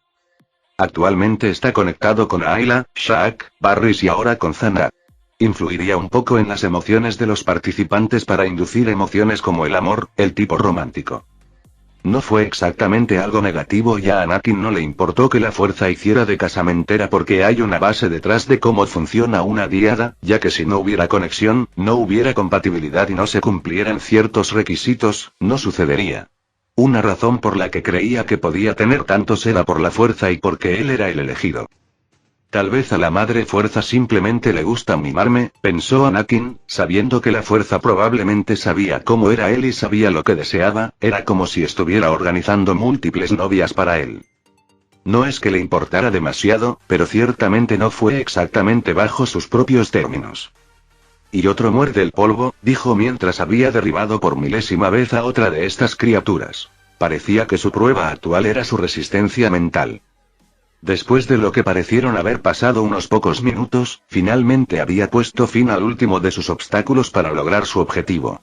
Actualmente está conectado con Ayla, Shaq, Barris y ahora con Zana. Influiría un poco en las emociones de los participantes para inducir emociones como el amor, el tipo romántico. No fue exactamente algo negativo y a Anakin no le importó que la fuerza hiciera de casamentera porque hay una base detrás de cómo funciona una diada, ya que si no hubiera conexión, no hubiera compatibilidad y no se cumplieran ciertos requisitos, no sucedería. Una razón por la que creía que podía tener tantos era por la fuerza y porque él era el elegido. Tal vez a la madre fuerza simplemente le gusta mimarme, pensó Anakin, sabiendo que la fuerza probablemente sabía cómo era él y sabía lo que deseaba, era como si estuviera organizando múltiples novias para él. No es que le importara demasiado, pero ciertamente no fue exactamente bajo sus propios términos. Y otro muerde el polvo, dijo mientras había derribado por milésima vez a otra de estas criaturas. Parecía que su prueba actual era su resistencia mental. Después de lo que parecieron haber pasado unos pocos minutos, finalmente había puesto fin al último de sus obstáculos para lograr su objetivo.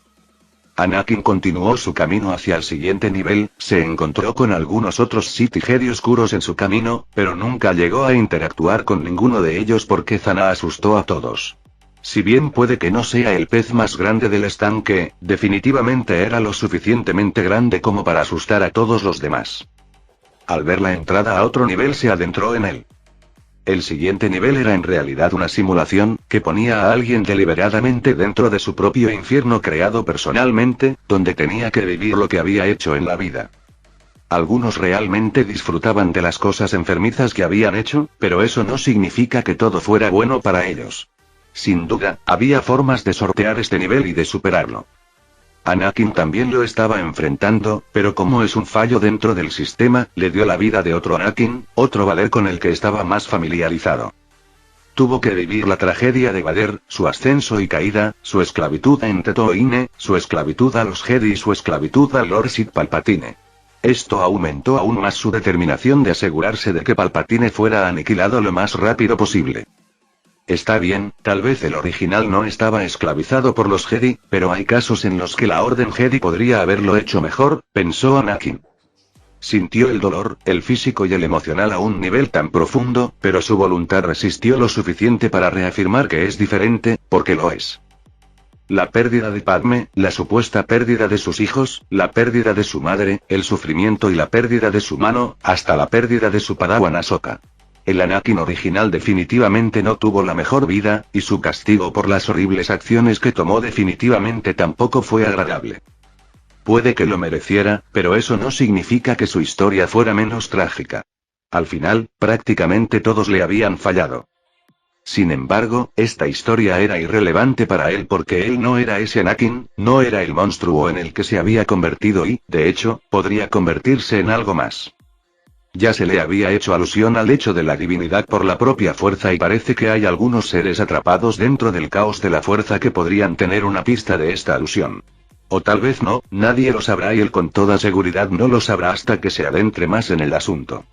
Anakin continuó su camino hacia el siguiente nivel, se encontró con algunos otros Sith y Jedi oscuros en su camino, pero nunca llegó a interactuar con ninguno de ellos porque Zana asustó a todos. Si bien puede que no sea el pez más grande del estanque, definitivamente era lo suficientemente grande como para asustar a todos los demás. Al ver la entrada a otro nivel se adentró en él. El siguiente nivel era en realidad una simulación, que ponía a alguien deliberadamente dentro de su propio infierno creado personalmente, donde tenía que vivir lo que había hecho en la vida. Algunos realmente disfrutaban de las cosas enfermizas que habían hecho, pero eso no significa que todo fuera bueno para ellos. Sin duda, había formas de sortear este nivel y de superarlo. Anakin también lo estaba enfrentando, pero como es un fallo dentro del sistema, le dio la vida de otro Anakin, otro Vader con el que estaba más familiarizado. Tuvo que vivir la tragedia de Vader, su ascenso y caída, su esclavitud en Tatooine, su esclavitud a los Jedi y su esclavitud al Lord Sith Palpatine. Esto aumentó aún más su determinación de asegurarse de que Palpatine fuera aniquilado lo más rápido posible. Está bien, tal vez el original no estaba esclavizado por los Jedi, pero hay casos en los que la Orden Jedi podría haberlo hecho mejor, pensó Anakin. Sintió el dolor, el físico y el emocional a un nivel tan profundo, pero su voluntad resistió lo suficiente para reafirmar que es diferente, porque lo es. La pérdida de Padme, la supuesta pérdida de sus hijos, la pérdida de su madre, el sufrimiento y la pérdida de su mano, hasta la pérdida de su padawan Ahsoka. El Anakin original definitivamente no tuvo la mejor vida, y su castigo por las horribles acciones que tomó definitivamente tampoco fue agradable. Puede que lo mereciera, pero eso no significa que su historia fuera menos trágica. Al final, prácticamente todos le habían fallado. Sin embargo, esta historia era irrelevante para él porque él no era ese Anakin, no era el monstruo en el que se había convertido y, de hecho, podría convertirse en algo más. Ya se le había hecho alusión al hecho de la divinidad por la propia fuerza y parece que hay algunos seres atrapados dentro del caos de la fuerza que podrían tener una pista de esta alusión. O tal vez no, nadie lo sabrá y él con toda seguridad no lo sabrá hasta que se adentre más en el asunto.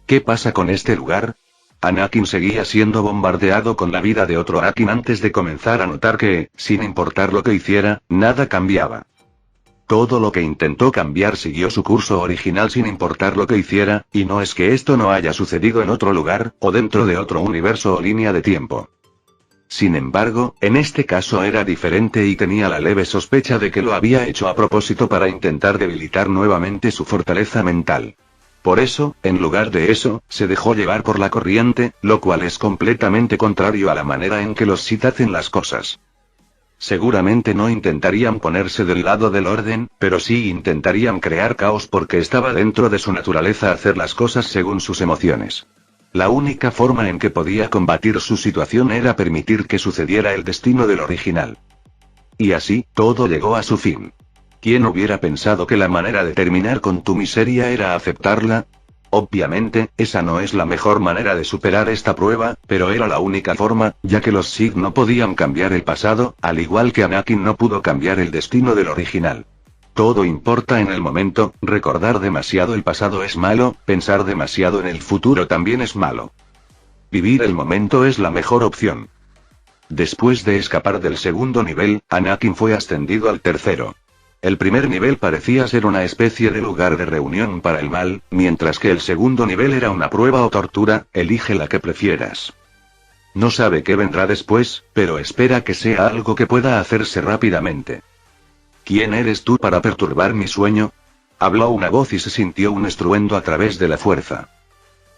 ¿Qué pasa con este lugar? Anakin seguía siendo bombardeado con la vida de otro Anakin antes de comenzar a notar que, sin importar lo que hiciera, nada cambiaba. Todo lo que intentó cambiar siguió su curso original sin importar lo que hiciera, y no es que esto no haya sucedido en otro lugar, o dentro de otro universo o línea de tiempo. Sin embargo, en este caso era diferente y tenía la leve sospecha de que lo había hecho a propósito para intentar debilitar nuevamente su fortaleza mental. Por eso, en lugar de eso, se dejó llevar por la corriente, lo cual es completamente contrario a la manera en que los Sith hacen las cosas. Seguramente no intentarían ponerse del lado del orden, pero sí intentarían crear caos porque estaba dentro de su naturaleza hacer las cosas según sus emociones. La única forma en que podía combatir su situación era permitir que sucediera el destino del original. Y así, todo llegó a su fin. ¿Quién hubiera pensado que la manera de terminar con tu miseria era aceptarla? Obviamente, esa no es la mejor manera de superar esta prueba, pero era la única forma, ya que los Sith no podían cambiar el pasado, al igual que Anakin no pudo cambiar el destino del original. Todo importa en el momento, recordar demasiado el pasado es malo, pensar demasiado en el futuro también es malo. Vivir el momento es la mejor opción. Después de escapar del segundo nivel, Anakin fue ascendido al tercero. El primer nivel parecía ser una especie de lugar de reunión para el mal, mientras que el segundo nivel era una prueba o tortura, elige la que prefieras. No sabe qué vendrá después, pero espera que sea algo que pueda hacerse rápidamente. ¿Quién eres tú para perturbar mi sueño? Habló una voz y se sintió un estruendo a través de la fuerza.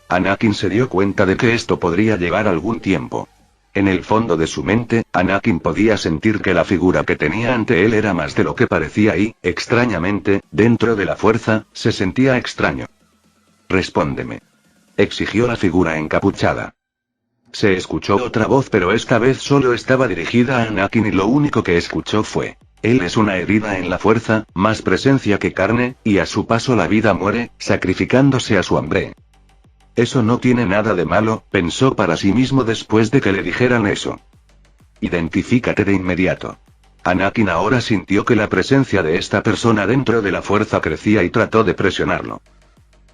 Anakin se dio cuenta de que esto podría llevar algún tiempo. En el fondo de su mente, Anakin podía sentir que la figura que tenía ante él era más de lo que parecía y, extrañamente, dentro de la fuerza, se sentía extraño. Respóndeme. Exigió la figura encapuchada. Se escuchó otra voz pero esta vez solo estaba dirigida a Anakin y lo único que escuchó fue: él es una herida en la fuerza, más presencia que carne, y a su paso la vida muere, sacrificándose a su hambre. Eso no tiene nada de malo, pensó para sí mismo después de que le dijeran eso. Identifícate de inmediato. Anakin ahora sintió que la presencia de esta persona dentro de la fuerza crecía y trató de presionarlo.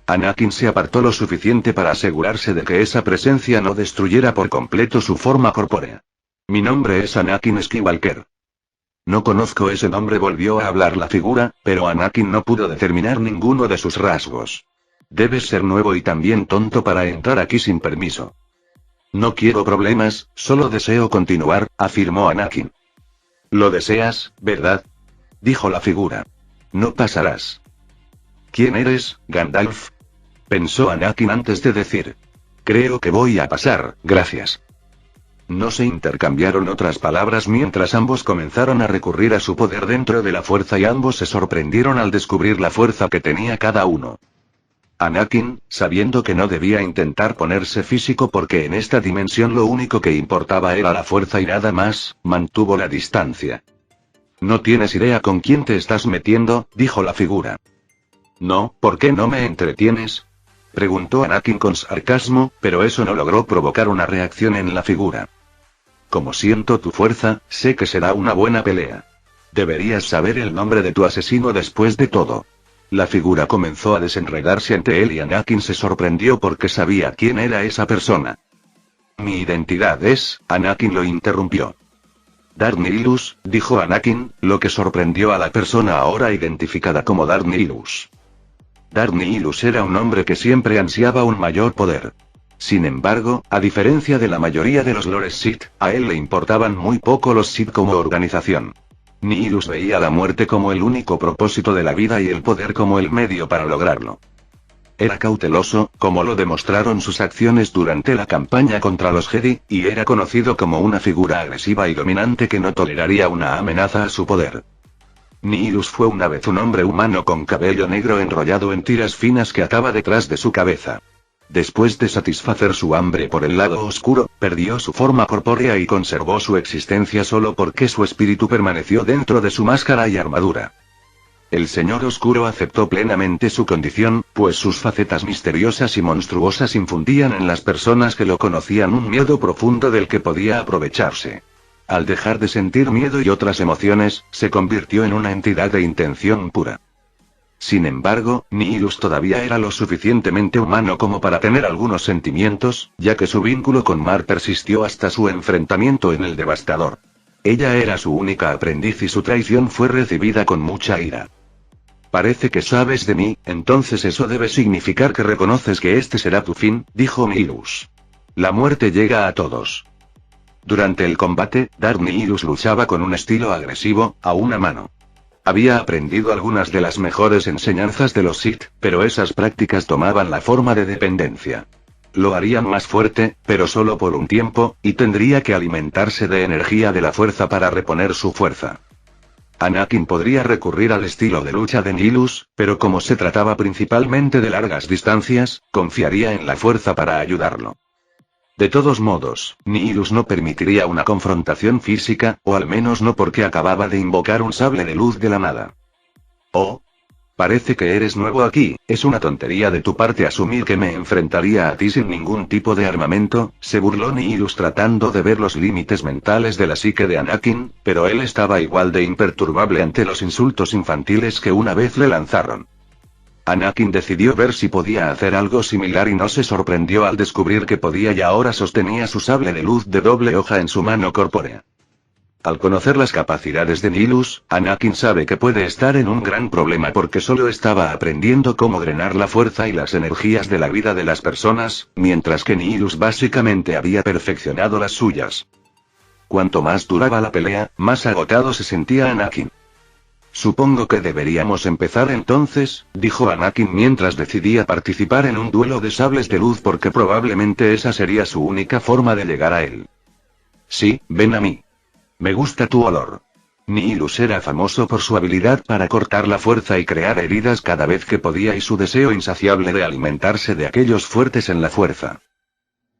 Anakin se apartó lo suficiente para asegurarse de que esa presencia no destruyera por completo su forma corpórea. Mi nombre es Anakin Skywalker. No conozco ese nombre, volvió a hablar la figura, pero Anakin no pudo determinar ninguno de sus rasgos. Debes ser nuevo y también tonto para entrar aquí sin permiso. No quiero problemas, solo deseo continuar, afirmó Anakin. Lo deseas, ¿verdad? Dijo la figura. No pasarás. ¿Quién eres, Gandalf? Pensó Anakin antes de decir. Creo que voy a pasar, gracias. No se intercambiaron otras palabras mientras ambos comenzaron a recurrir a su poder dentro de la fuerza y ambos se sorprendieron al descubrir la fuerza que tenía cada uno. Anakin, sabiendo que no debía intentar ponerse físico porque en esta dimensión lo único que importaba era la fuerza y nada más, mantuvo la distancia. No tienes idea con quién te estás metiendo, dijo la figura. No, ¿por qué no me entretienes? Preguntó Anakin con sarcasmo, pero eso no logró provocar una reacción en la figura. Como siento tu fuerza, sé que será una buena pelea. Deberías saber el nombre de tu asesino después de todo. La figura comenzó a desenredarse ante él y Anakin se sorprendió porque sabía quién era esa persona. Mi identidad es, Anakin lo interrumpió. Darth Nihilus, dijo Anakin, lo que sorprendió a la persona ahora identificada como Darth Nihilus. Darth Nihilus era un hombre que siempre ansiaba un mayor poder. Sin embargo, a diferencia de la mayoría de los Lores Sith, a él le importaban muy poco los Sith como organización. Nihilus veía la muerte como el único propósito de la vida y el poder como el medio para lograrlo. Era cauteloso, como lo demostraron sus acciones durante la campaña contra los Jedi, y era conocido como una figura agresiva y dominante que no toleraría una amenaza a su poder. Nihilus fue una vez un hombre humano con cabello negro enrollado en tiras finas que ataba detrás de su cabeza. Después de satisfacer su hambre por el lado oscuro, perdió su forma corpórea y conservó su existencia solo porque su espíritu permaneció dentro de su máscara y armadura. El Señor Oscuro aceptó plenamente su condición, pues sus facetas misteriosas y monstruosas infundían en las personas que lo conocían un miedo profundo del que podía aprovecharse. Al dejar de sentir miedo y otras emociones, se convirtió en una entidad de intención pura. Sin embargo, Nihilus todavía era lo suficientemente humano como para tener algunos sentimientos, ya que su vínculo con Mar persistió hasta su enfrentamiento en el Devastador. Ella era su única aprendiz y su traición fue recibida con mucha ira. Parece que sabes de mí, entonces eso debe significar que reconoces que este será tu fin, dijo Nihilus. La muerte llega a todos. Durante el combate, Darth Nihilus luchaba con un estilo agresivo, a una mano. Había aprendido algunas de las mejores enseñanzas de los Sith, pero esas prácticas tomaban la forma de dependencia. Lo harían más fuerte, pero solo por un tiempo, y tendría que alimentarse de energía de la fuerza para reponer su fuerza. Anakin podría recurrir al estilo de lucha de Nihilus, pero como se trataba principalmente de largas distancias, confiaría en la fuerza para ayudarlo. De todos modos, Nihilus no permitiría una confrontación física, o al menos no porque acababa de invocar un sable de luz de la nada. Oh. Parece que eres nuevo aquí, es una tontería de tu parte asumir que me enfrentaría a ti sin ningún tipo de armamento, se burló Nihilus tratando de ver los límites mentales de la psique de Anakin, pero él estaba igual de imperturbable ante los insultos infantiles que una vez le lanzaron. Anakin decidió ver si podía hacer algo similar y no se sorprendió al descubrir que podía y ahora sostenía su sable de luz de doble hoja en su mano corpórea. Al conocer las capacidades de Nihilus, Anakin sabe que puede estar en un gran problema porque solo estaba aprendiendo cómo drenar la fuerza y las energías de la vida de las personas, mientras que Nihilus básicamente había perfeccionado las suyas. Cuanto más duraba la pelea, más agotado se sentía Anakin. Supongo que deberíamos empezar entonces, dijo Anakin mientras decidía participar en un duelo de sables de luz porque probablemente esa sería su única forma de llegar a él. Sí, ven a mí. Me gusta tu olor. Nihilus era famoso por su habilidad para cortar la fuerza y crear heridas cada vez que podía y su deseo insaciable de alimentarse de aquellos fuertes en la fuerza.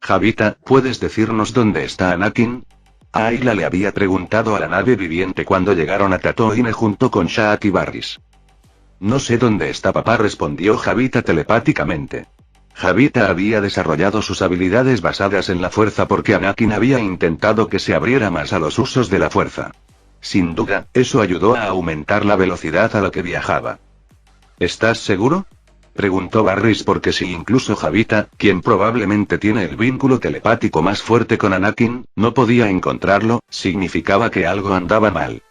Javita, ¿puedes decirnos dónde está Anakin? Ayla le había preguntado a la nave viviente cuando llegaron a Tatooine junto con Sha'ak y Barris. No sé dónde está papá, respondió Javita telepáticamente. Javita había desarrollado sus habilidades basadas en la fuerza porque Anakin había intentado que se abriera más a los usos de la fuerza. Sin duda, eso ayudó a aumentar la velocidad a la que viajaba. ¿Estás seguro?, preguntó Barris porque si incluso Javita, quien probablemente tiene el vínculo telepático más fuerte con Anakin, no podía encontrarlo, significaba que algo andaba mal.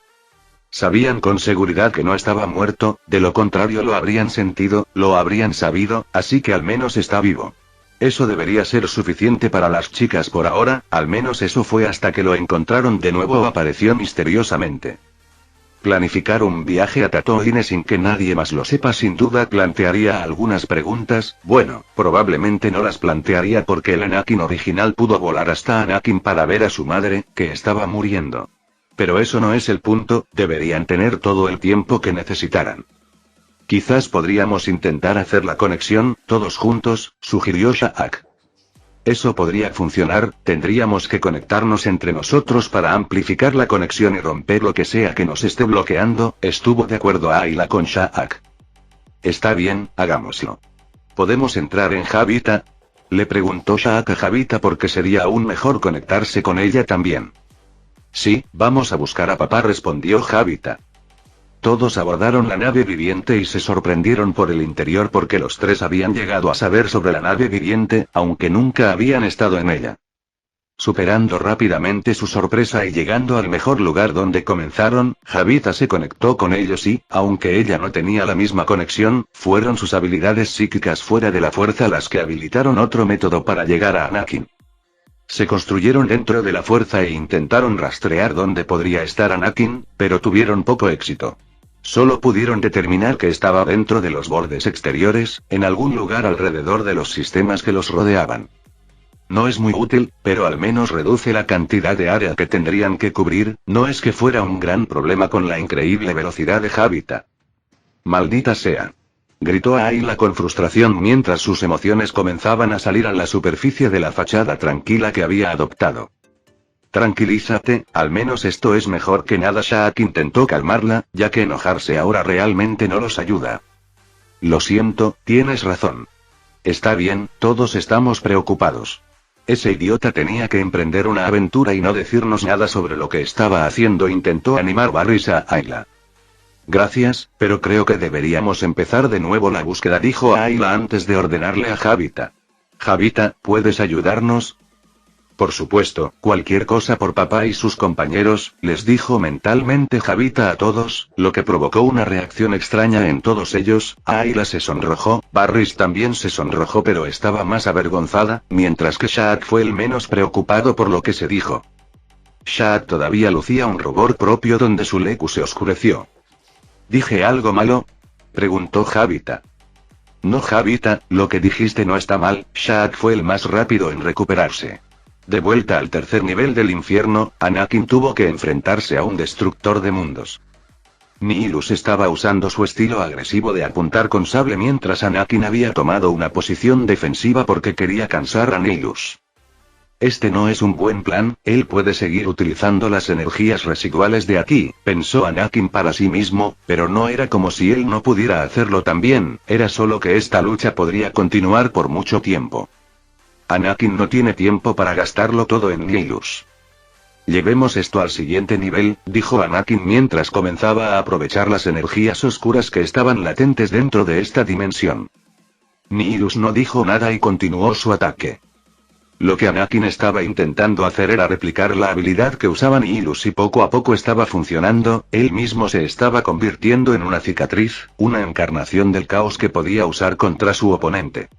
Sabían con seguridad que no estaba muerto, de lo contrario lo habrían sentido, lo habrían sabido, así que al menos está vivo. Eso debería ser suficiente para las chicas por ahora, al menos eso fue hasta que lo encontraron de nuevo o apareció misteriosamente. Planificar un viaje a Tatooine sin que nadie más lo sepa sin duda plantearía algunas preguntas, bueno, probablemente no las plantearía porque el Anakin original pudo volar hasta Anakin para ver a su madre, que estaba muriendo. Pero eso no es el punto, deberían tener todo el tiempo que necesitaran. Quizás podríamos intentar hacer la conexión, todos juntos, sugirió Sha'ak. Eso podría funcionar, tendríamos que conectarnos entre nosotros para amplificar la conexión y romper lo que sea que nos esté bloqueando, estuvo de acuerdo Ayla con Sha'ak. Está bien, hagámoslo. ¿Podemos entrar en Javita?, le preguntó Sha'ak a Javita porque sería aún mejor conectarse con ella también. Sí, vamos a buscar a papá, respondió Javita. Todos abordaron la nave viviente y se sorprendieron por el interior porque los tres habían llegado a saber sobre la nave viviente, aunque nunca habían estado en ella. Superando rápidamente su sorpresa y llegando al mejor lugar donde comenzaron, Javita se conectó con ellos y, aunque ella no tenía la misma conexión, fueron sus habilidades psíquicas fuera de la fuerza las que habilitaron otro método para llegar a Anakin. Se construyeron dentro de la fuerza e intentaron rastrear dónde podría estar Anakin, pero tuvieron poco éxito. Solo pudieron determinar que estaba dentro de los bordes exteriores, en algún lugar alrededor de los sistemas que los rodeaban. No es muy útil, pero al menos reduce la cantidad de área que tendrían que cubrir. No es que fuera un gran problema con la increíble velocidad de Javita. Maldita sea. Gritó Ayla con frustración mientras sus emociones comenzaban a salir a la superficie de la fachada tranquila que había adoptado. Tranquilízate, al menos esto es mejor que nada. Shaq intentó calmarla, ya que enojarse ahora realmente no los ayuda. Lo siento, tienes razón. Está bien, todos estamos preocupados. Ese idiota tenía que emprender una aventura y no decirnos nada sobre lo que estaba haciendo. Intentó animar Barris a Ayla. Gracias, pero creo que deberíamos empezar de nuevo la búsqueda, dijo Ayla antes de ordenarle a Javita. Javita, ¿puedes ayudarnos? Por supuesto, cualquier cosa por papá y sus compañeros, les dijo mentalmente Javita a todos, lo que provocó una reacción extraña en todos ellos. Ayla se sonrojó, Barris también se sonrojó pero estaba más avergonzada, mientras que Shaq fue el menos preocupado por lo que se dijo. Shaq todavía lucía un rubor propio donde su lecu se oscureció. ¿Dije algo malo?, preguntó Javita. No, Javita, lo que dijiste no está mal. Shaq fue el más rápido en recuperarse. De vuelta al tercer nivel del infierno, Anakin tuvo que enfrentarse a un destructor de mundos. Nihilus estaba usando su estilo agresivo de apuntar con sable mientras Anakin había tomado una posición defensiva porque quería cansar a Nihilus. Este no es un buen plan, él puede seguir utilizando las energías residuales de aquí, pensó Anakin para sí mismo, pero no era como si él no pudiera hacerlo también, era solo que esta lucha podría continuar por mucho tiempo. Anakin no tiene tiempo para gastarlo todo en Nihilus. Llevemos esto al siguiente nivel, dijo Anakin mientras comenzaba a aprovechar las energías oscuras que estaban latentes dentro de esta dimensión. Nihilus no dijo nada y continuó su ataque. Lo que Anakin estaba intentando hacer era replicar la habilidad que usaba Nihilus y poco a poco estaba funcionando. Él mismo se estaba convirtiendo en una cicatriz, una encarnación del caos que podía usar contra su oponente.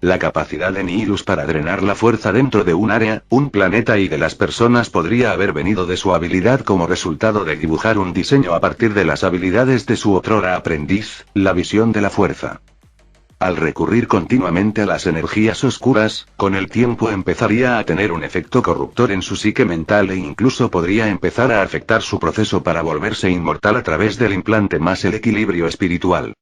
La capacidad de Nihilus para drenar la fuerza dentro de un área, un planeta y de las personas podría haber venido de su habilidad como resultado de dibujar un diseño a partir de las habilidades de su otrora aprendiz, la visión de la fuerza. Al recurrir continuamente a las energías oscuras, con el tiempo empezaría a tener un efecto corruptor en su psique mental e incluso podría empezar a afectar su proceso para volverse inmortal a través del implante más el equilibrio espiritual.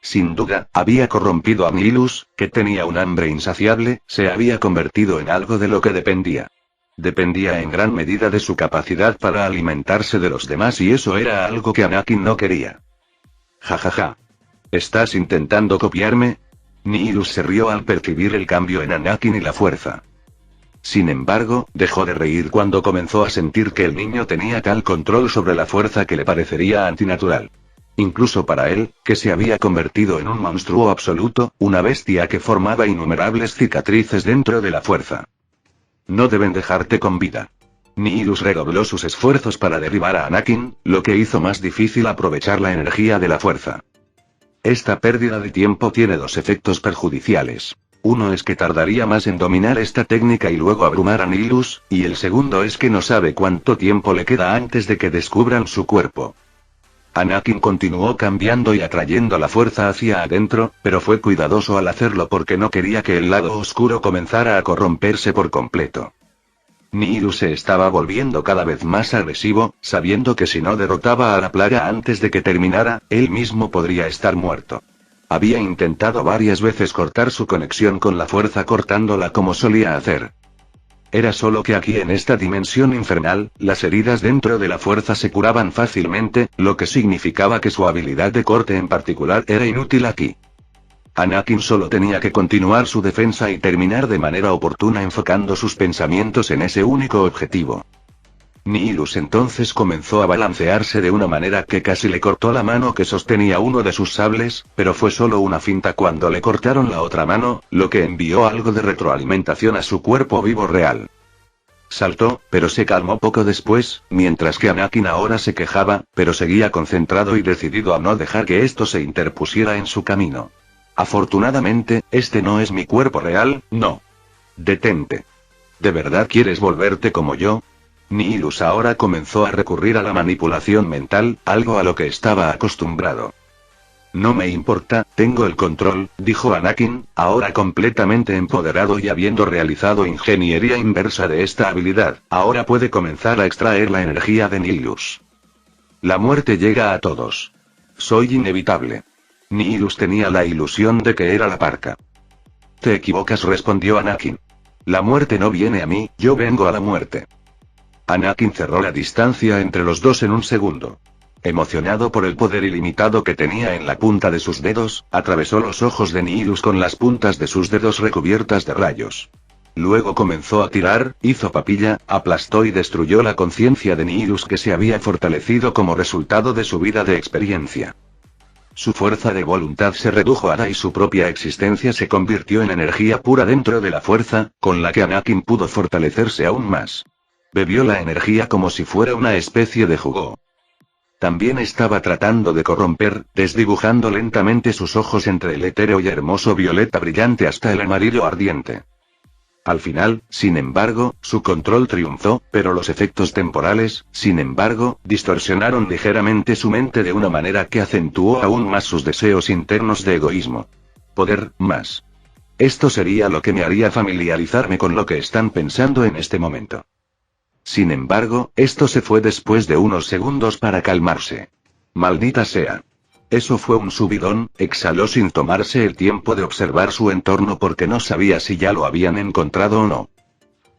Sin duda, había corrompido a Nihilus, que tenía un hambre insaciable, se había convertido en algo de lo que dependía. Dependía en gran medida de su capacidad para alimentarse de los demás y eso era algo que Anakin no quería. Jajaja. ¿Estás intentando copiarme? Nihilus se rió al percibir el cambio en Anakin y la fuerza. Sin embargo, dejó de reír cuando comenzó a sentir que el niño tenía tal control sobre la fuerza que le parecería antinatural. Incluso para él, que se había convertido en un monstruo absoluto, una bestia que formaba innumerables cicatrices dentro de la fuerza. No deben dejarte con vida. Nihilus redobló sus esfuerzos para derribar a Anakin, lo que hizo más difícil aprovechar la energía de la fuerza. Esta pérdida de tiempo tiene dos efectos perjudiciales. Uno es que tardaría más en dominar esta técnica y luego abrumar a Nihilus, y el segundo es que no sabe cuánto tiempo le queda antes de que descubran su cuerpo. Anakin continuó cambiando y atrayendo la fuerza hacia adentro, pero fue cuidadoso al hacerlo porque no quería que el lado oscuro comenzara a corromperse por completo. Nihilus se estaba volviendo cada vez más agresivo, sabiendo que si no derrotaba a la plaga antes de que terminara, él mismo podría estar muerto. Había intentado varias veces cortar su conexión con la fuerza cortándola como solía hacer. Era solo que aquí en esta dimensión infernal, las heridas dentro de la fuerza se curaban fácilmente, lo que significaba que su habilidad de corte en particular era inútil aquí. Anakin solo tenía que continuar su defensa y terminar de manera oportuna enfocando sus pensamientos en ese único objetivo. Nihilus entonces comenzó a balancearse de una manera que casi le cortó la mano que sostenía uno de sus sables, pero fue solo una finta cuando le cortaron la otra mano, lo que envió algo de retroalimentación a su cuerpo vivo real. Saltó, pero se calmó poco después, mientras que Anakin ahora se quejaba, pero seguía concentrado y decidido a no dejar que esto se interpusiera en su camino. Afortunadamente, este no es mi cuerpo real, no. Detente. ¿De verdad quieres volverte como yo? Nihilus ahora comenzó a recurrir a la manipulación mental, algo a lo que estaba acostumbrado. No me importa, tengo el control, dijo Anakin, ahora completamente empoderado y habiendo realizado ingeniería inversa de esta habilidad, ahora puede comenzar a extraer la energía de Nihilus. La muerte llega a todos. Soy inevitable. Nihilus tenía la ilusión de que era la Parca. Te equivocas, respondió Anakin. La muerte no viene a mí, yo vengo a la muerte. Anakin cerró la distancia entre los dos en un segundo. Emocionado por el poder ilimitado que tenía en la punta de sus dedos, atravesó los ojos de Nihilus con las puntas de sus dedos recubiertas de rayos. Luego comenzó a tirar, hizo papilla, aplastó y destruyó la conciencia de Nihilus que se había fortalecido como resultado de su vida de experiencia. Su fuerza de voluntad se redujo a nada y su propia existencia se convirtió en energía pura dentro de la fuerza, con la que Anakin pudo fortalecerse aún más. Bebió la energía como si fuera una especie de jugo. También estaba tratando de corromper, desdibujando lentamente sus ojos entre el etéreo y hermoso violeta brillante hasta el amarillo ardiente. Al final, sin embargo, su control triunfó, pero los efectos temporales, sin embargo, distorsionaron ligeramente su mente de una manera que acentuó aún más sus deseos internos de egoísmo. Poder, más. Esto sería lo que me haría familiarizarme con lo que están pensando en este momento. Sin embargo, esto se fue después de unos segundos para calmarse. Maldita sea. Eso fue un subidón, exhaló sin tomarse el tiempo de observar su entorno porque no sabía si ya lo habían encontrado o no.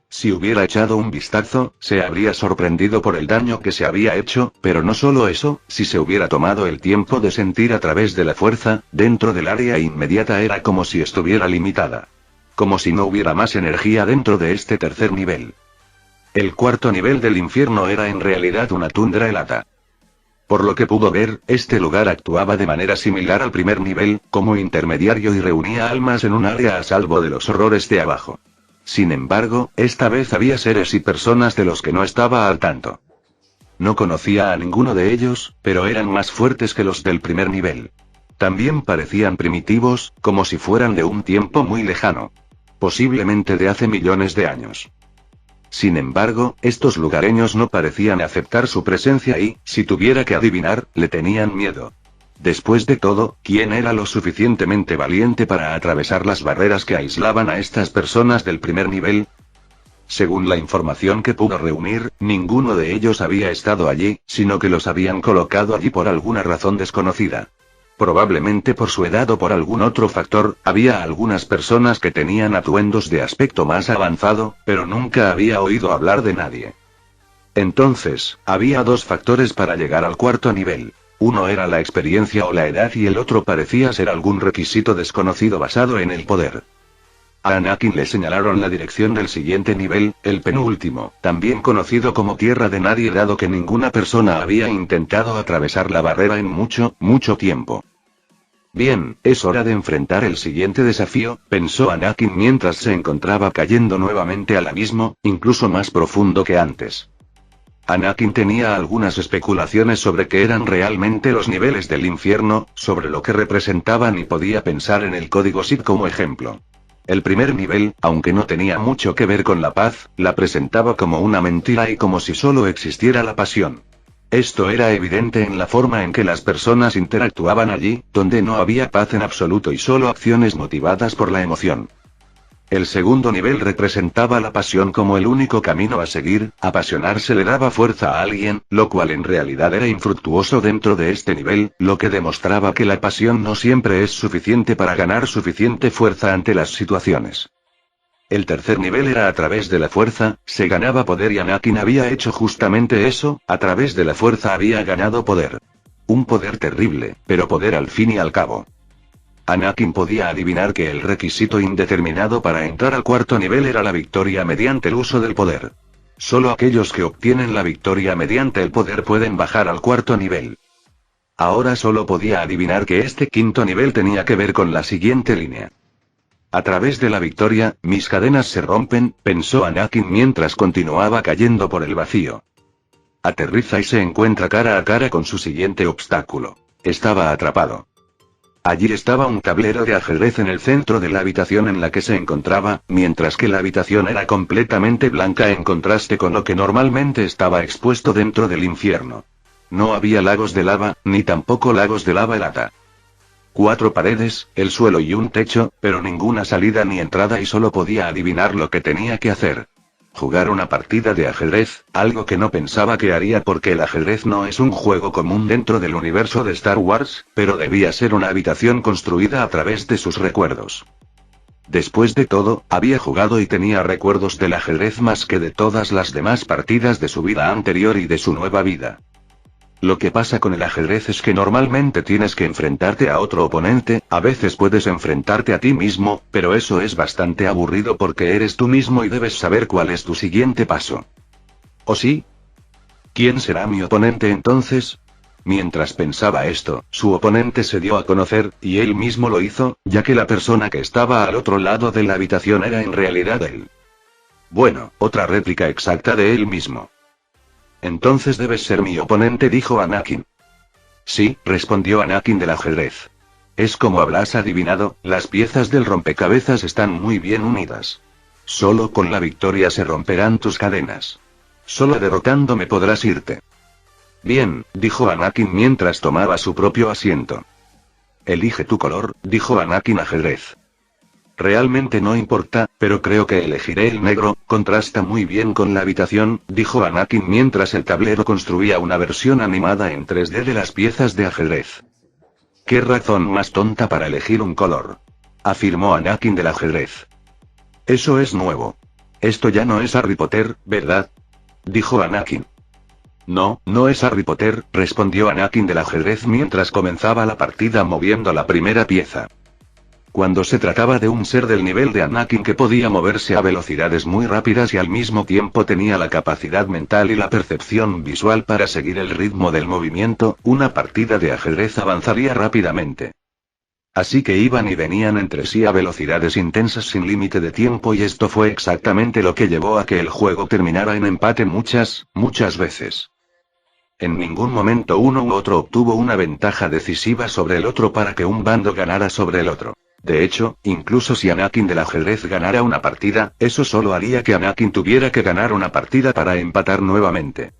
Si hubiera echado un vistazo, se habría sorprendido por el daño que se había hecho, pero no solo eso, si se hubiera tomado el tiempo de sentir a través de la fuerza, dentro del área inmediata era como si estuviera limitada. Como si no hubiera más energía dentro de este tercer nivel. El cuarto nivel del infierno era en realidad una tundra helada. Por lo que pudo ver, este lugar actuaba de manera similar al primer nivel, como intermediario y reunía almas en un área a salvo de los horrores de abajo. Sin embargo, esta vez había seres y personas de los que no estaba al tanto. No conocía a ninguno de ellos, pero eran más fuertes que los del primer nivel. También parecían primitivos, como si fueran de un tiempo muy lejano. Posiblemente de hace millones de años. Sin embargo, estos lugareños no parecían aceptar su presencia y, si tuviera que adivinar, le tenían miedo. Después de todo, ¿quién era lo suficientemente valiente para atravesar las barreras que aislaban a estas personas del primer nivel? Según la información que pudo reunir, ninguno de ellos había estado allí, sino que los habían colocado allí por alguna razón desconocida. Probablemente por su edad o por algún otro factor, había algunas personas que tenían atuendos de aspecto más avanzado, pero nunca había oído hablar de nadie. Entonces, había dos factores para llegar al cuarto nivel. Uno era la experiencia o la edad y el otro parecía ser algún requisito desconocido basado en el poder. A Anakin le señalaron la dirección del siguiente nivel, el penúltimo, también conocido como Tierra de Nadie dado que ninguna persona había intentado atravesar la barrera en mucho, mucho tiempo. Bien, es hora de enfrentar el siguiente desafío, pensó Anakin mientras se encontraba cayendo nuevamente al abismo, incluso más profundo que antes. Anakin tenía algunas especulaciones sobre qué eran realmente los niveles del infierno, sobre lo que representaban y podía pensar en el código Sith como ejemplo. El primer nivel, aunque no tenía mucho que ver con la paz, la presentaba como una mentira y como si solo existiera la pasión. Esto era evidente en la forma en que las personas interactuaban allí, donde no había paz en absoluto y solo acciones motivadas por la emoción. El segundo nivel representaba la pasión como el único camino a seguir, apasionarse le daba fuerza a alguien, lo cual en realidad era infructuoso dentro de este nivel, lo que demostraba que la pasión no siempre es suficiente para ganar suficiente fuerza ante las situaciones. El tercer nivel era a través de la fuerza, se ganaba poder y Anakin había hecho justamente eso, a través de la fuerza había ganado poder. Un poder terrible, pero poder al fin y al cabo. Anakin podía adivinar que el requisito indeterminado para entrar al cuarto nivel era la victoria mediante el uso del poder. Solo aquellos que obtienen la victoria mediante el poder pueden bajar al cuarto nivel. Ahora solo podía adivinar que este quinto nivel tenía que ver con la siguiente línea. A través de la victoria, mis cadenas se rompen, pensó Anakin mientras continuaba cayendo por el vacío. Aterriza y se encuentra cara a cara con su siguiente obstáculo. Estaba atrapado. Allí estaba un tablero de ajedrez en el centro de la habitación en la que se encontraba, mientras que la habitación era completamente blanca en contraste con lo que normalmente estaba expuesto dentro del infierno. No había lagos de lava, ni tampoco lagos de lava helada. 4 paredes, el suelo y un techo, pero ninguna salida ni entrada y solo podía adivinar lo que tenía que hacer. Jugar una partida de ajedrez, algo que no pensaba que haría porque el ajedrez no es un juego común dentro del universo de Star Wars, pero debía ser una habitación construida a través de sus recuerdos. Después de todo, había jugado y tenía recuerdos del ajedrez más que de todas las demás partidas de su vida anterior y de su nueva vida. Lo que pasa con el ajedrez es que normalmente tienes que enfrentarte a otro oponente, a veces puedes enfrentarte a ti mismo, pero eso es bastante aburrido porque eres tú mismo y debes saber cuál es tu siguiente paso. ¿O sí? ¿Quién será mi oponente entonces? Mientras pensaba esto, su oponente se dio a conocer, y él mismo lo hizo, ya que la persona que estaba al otro lado de la habitación era en realidad él. Bueno, otra réplica exacta de él mismo. Entonces debes ser mi oponente, dijo Anakin. Sí, respondió Anakin del ajedrez. Es como habrás adivinado, las piezas del rompecabezas están muy bien unidas. Solo con la victoria se romperán tus cadenas. Solo derrotándome podrás irte. Bien, dijo Anakin mientras tomaba su propio asiento. Elige tu color, dijo Anakin ajedrez. Realmente no importa, pero creo que elegiré el negro, contrasta muy bien con la habitación, dijo Anakin mientras el tablero construía una versión animada en 3D de las piezas de ajedrez. ¿Qué razón más tonta para elegir un color?, afirmó Anakin del ajedrez. Eso es nuevo. Esto ya no es Harry Potter, ¿verdad?, dijo Anakin. No, no es Harry Potter, respondió Anakin del ajedrez mientras comenzaba la partida moviendo la primera pieza. Cuando se trataba de un ser del nivel de Anakin que podía moverse a velocidades muy rápidas y al mismo tiempo tenía la capacidad mental y la percepción visual para seguir el ritmo del movimiento, una partida de ajedrez avanzaría rápidamente. Así que iban y venían entre sí a velocidades intensas sin límite de tiempo y esto fue exactamente lo que llevó a que el juego terminara en empate muchas veces. En ningún momento uno u otro obtuvo una ventaja decisiva sobre el otro para que un bando ganara sobre el otro. De hecho, incluso si Anakin del ajedrez ganara una partida, eso solo haría que Anakin tuviera que ganar una partida para empatar nuevamente.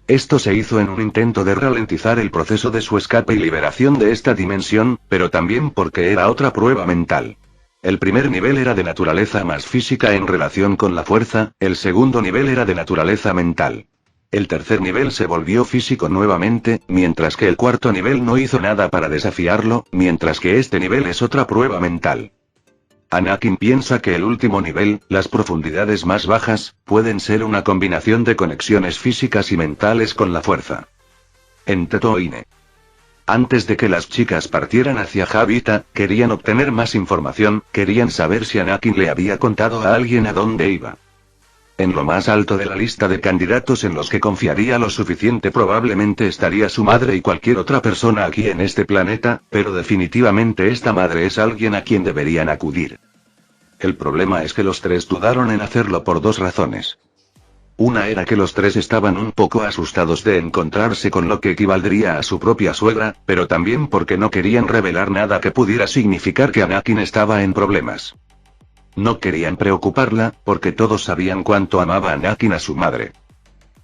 Esto se hizo en un intento de ralentizar el proceso de su escape y liberación de esta dimensión, pero también porque era otra prueba mental. El primer nivel era de naturaleza más física en relación con la fuerza, el segundo nivel era de naturaleza mental. El tercer nivel se volvió físico nuevamente, mientras que el cuarto nivel no hizo nada para desafiarlo, mientras que este nivel es otra prueba mental. Anakin piensa que el último nivel, las profundidades más bajas, pueden ser una combinación de conexiones físicas y mentales con la fuerza. En Tatooine. Antes de que las chicas partieran hacia Javita, querían obtener más información, querían saber si Anakin le había contado a alguien a dónde iba. En lo más alto de la lista de candidatos en los que confiaría lo suficiente probablemente estaría su madre y cualquier otra persona aquí en este planeta, pero definitivamente esta madre es alguien a quien deberían acudir. El problema es que los tres dudaron en hacerlo por 2 razones. Una era que los tres estaban un poco asustados de encontrarse con lo que equivaldría a su propia suegra, pero también porque no querían revelar nada que pudiera significar que Anakin estaba en problemas. No querían preocuparla, porque todos sabían cuánto amaba Anakin a su madre.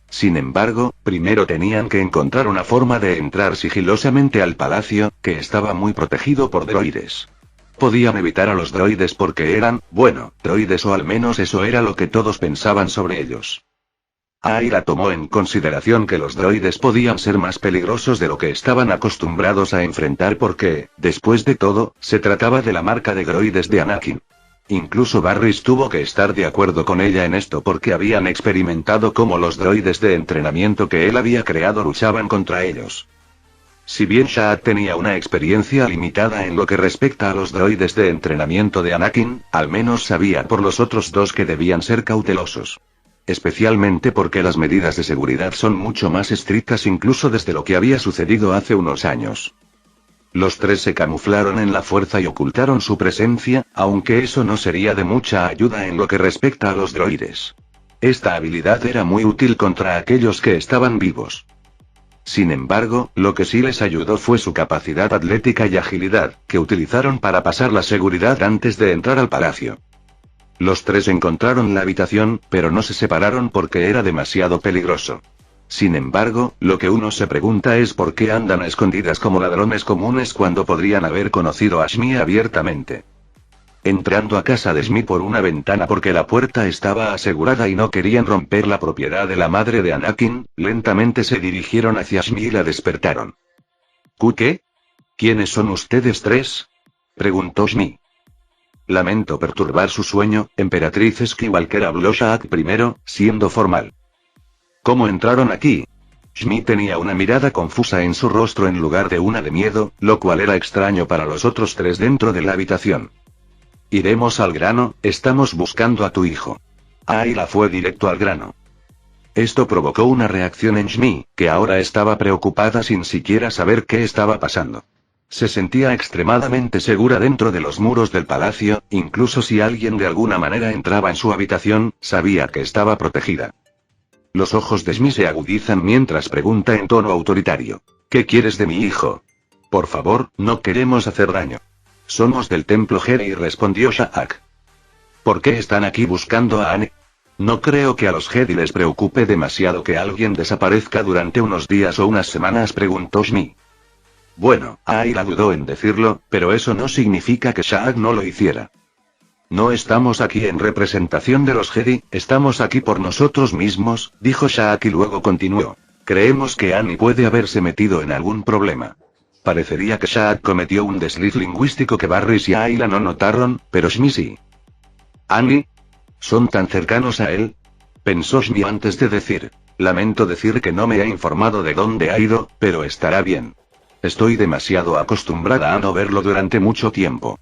Sin embargo, primero tenían que encontrar una forma de entrar sigilosamente al palacio, que estaba muy protegido por droides. Podían evitar a los droides porque eran, bueno, droides o al menos eso era lo que todos pensaban sobre ellos. Aira tomó en consideración que los droides podían ser más peligrosos de lo que estaban acostumbrados a enfrentar porque, después de todo, se trataba de la marca de droides de Anakin. Incluso Barris tuvo que estar de acuerdo con ella en esto porque habían experimentado cómo los droides de entrenamiento que él había creado luchaban contra ellos. Si bien Shad tenía una experiencia limitada en lo que respecta a los droides de entrenamiento de Anakin, al menos sabía por los otros 2 que debían ser cautelosos. Especialmente porque las medidas de seguridad son mucho más estrictas incluso desde lo que había sucedido hace unos años. Los 3 se camuflaron en la fuerza y ocultaron su presencia, aunque eso no sería de mucha ayuda en lo que respecta a los droides. Esta habilidad era muy útil contra aquellos que estaban vivos. Sin embargo, lo que sí les ayudó fue su capacidad atlética y agilidad, que utilizaron para pasar la seguridad antes de entrar al palacio. Los tres encontraron la habitación, pero no se separaron porque era demasiado peligroso. Sin embargo, lo que uno se pregunta es por qué andan a escondidas como ladrones comunes cuando podrían haber conocido a Shmi abiertamente. Entrando a casa de Shmi por una ventana porque la puerta estaba asegurada y no querían romper la propiedad de la madre de Anakin, lentamente se dirigieron hacia Shmi y la despertaron. ¿Qué? ¿Quiénes son ustedes tres?, preguntó Shmi. Lamento perturbar su sueño, Emperatriz Skywalker, habló Shahak primero, siendo formal. ¿Cómo entraron aquí? Shmi tenía una mirada confusa en su rostro en lugar de una de miedo, lo cual era extraño para los otros tres dentro de la habitación. Iremos al grano, estamos buscando a tu hijo. Ayla fue directo al grano. Esto provocó una reacción en Shmi, que ahora estaba preocupada sin siquiera saber qué estaba pasando. Se sentía extremadamente segura dentro de los muros del palacio, incluso si alguien de alguna manera entraba en su habitación, sabía que estaba protegida. Los ojos de Shmi se agudizan mientras pregunta en tono autoritario. ¿Qué quieres de mi hijo? Por favor, no queremos hacer daño. Somos del templo Jedi, respondió Shahak. ¿Por qué están aquí buscando a Anne? No creo que a los Jedi les preocupe demasiado que alguien desaparezca durante unos días o unas semanas, preguntó Shmi. Bueno, Ayla dudó en decirlo, pero eso no significa que Shahak no lo hiciera. No estamos aquí en representación de los Jedi, estamos aquí por nosotros mismos, dijo Shahak y luego continuó. Creemos que Annie puede haberse metido en algún problema. Parecería que Shahak cometió un desliz lingüístico que Barris y Ayla no notaron, pero Shmi sí. ¿Annie? ¿Son tan cercanos a él? Pensó Shmi antes de decir. Lamento decir que no me ha informado de dónde ha ido, pero estará bien. Estoy demasiado acostumbrada a no verlo durante mucho tiempo.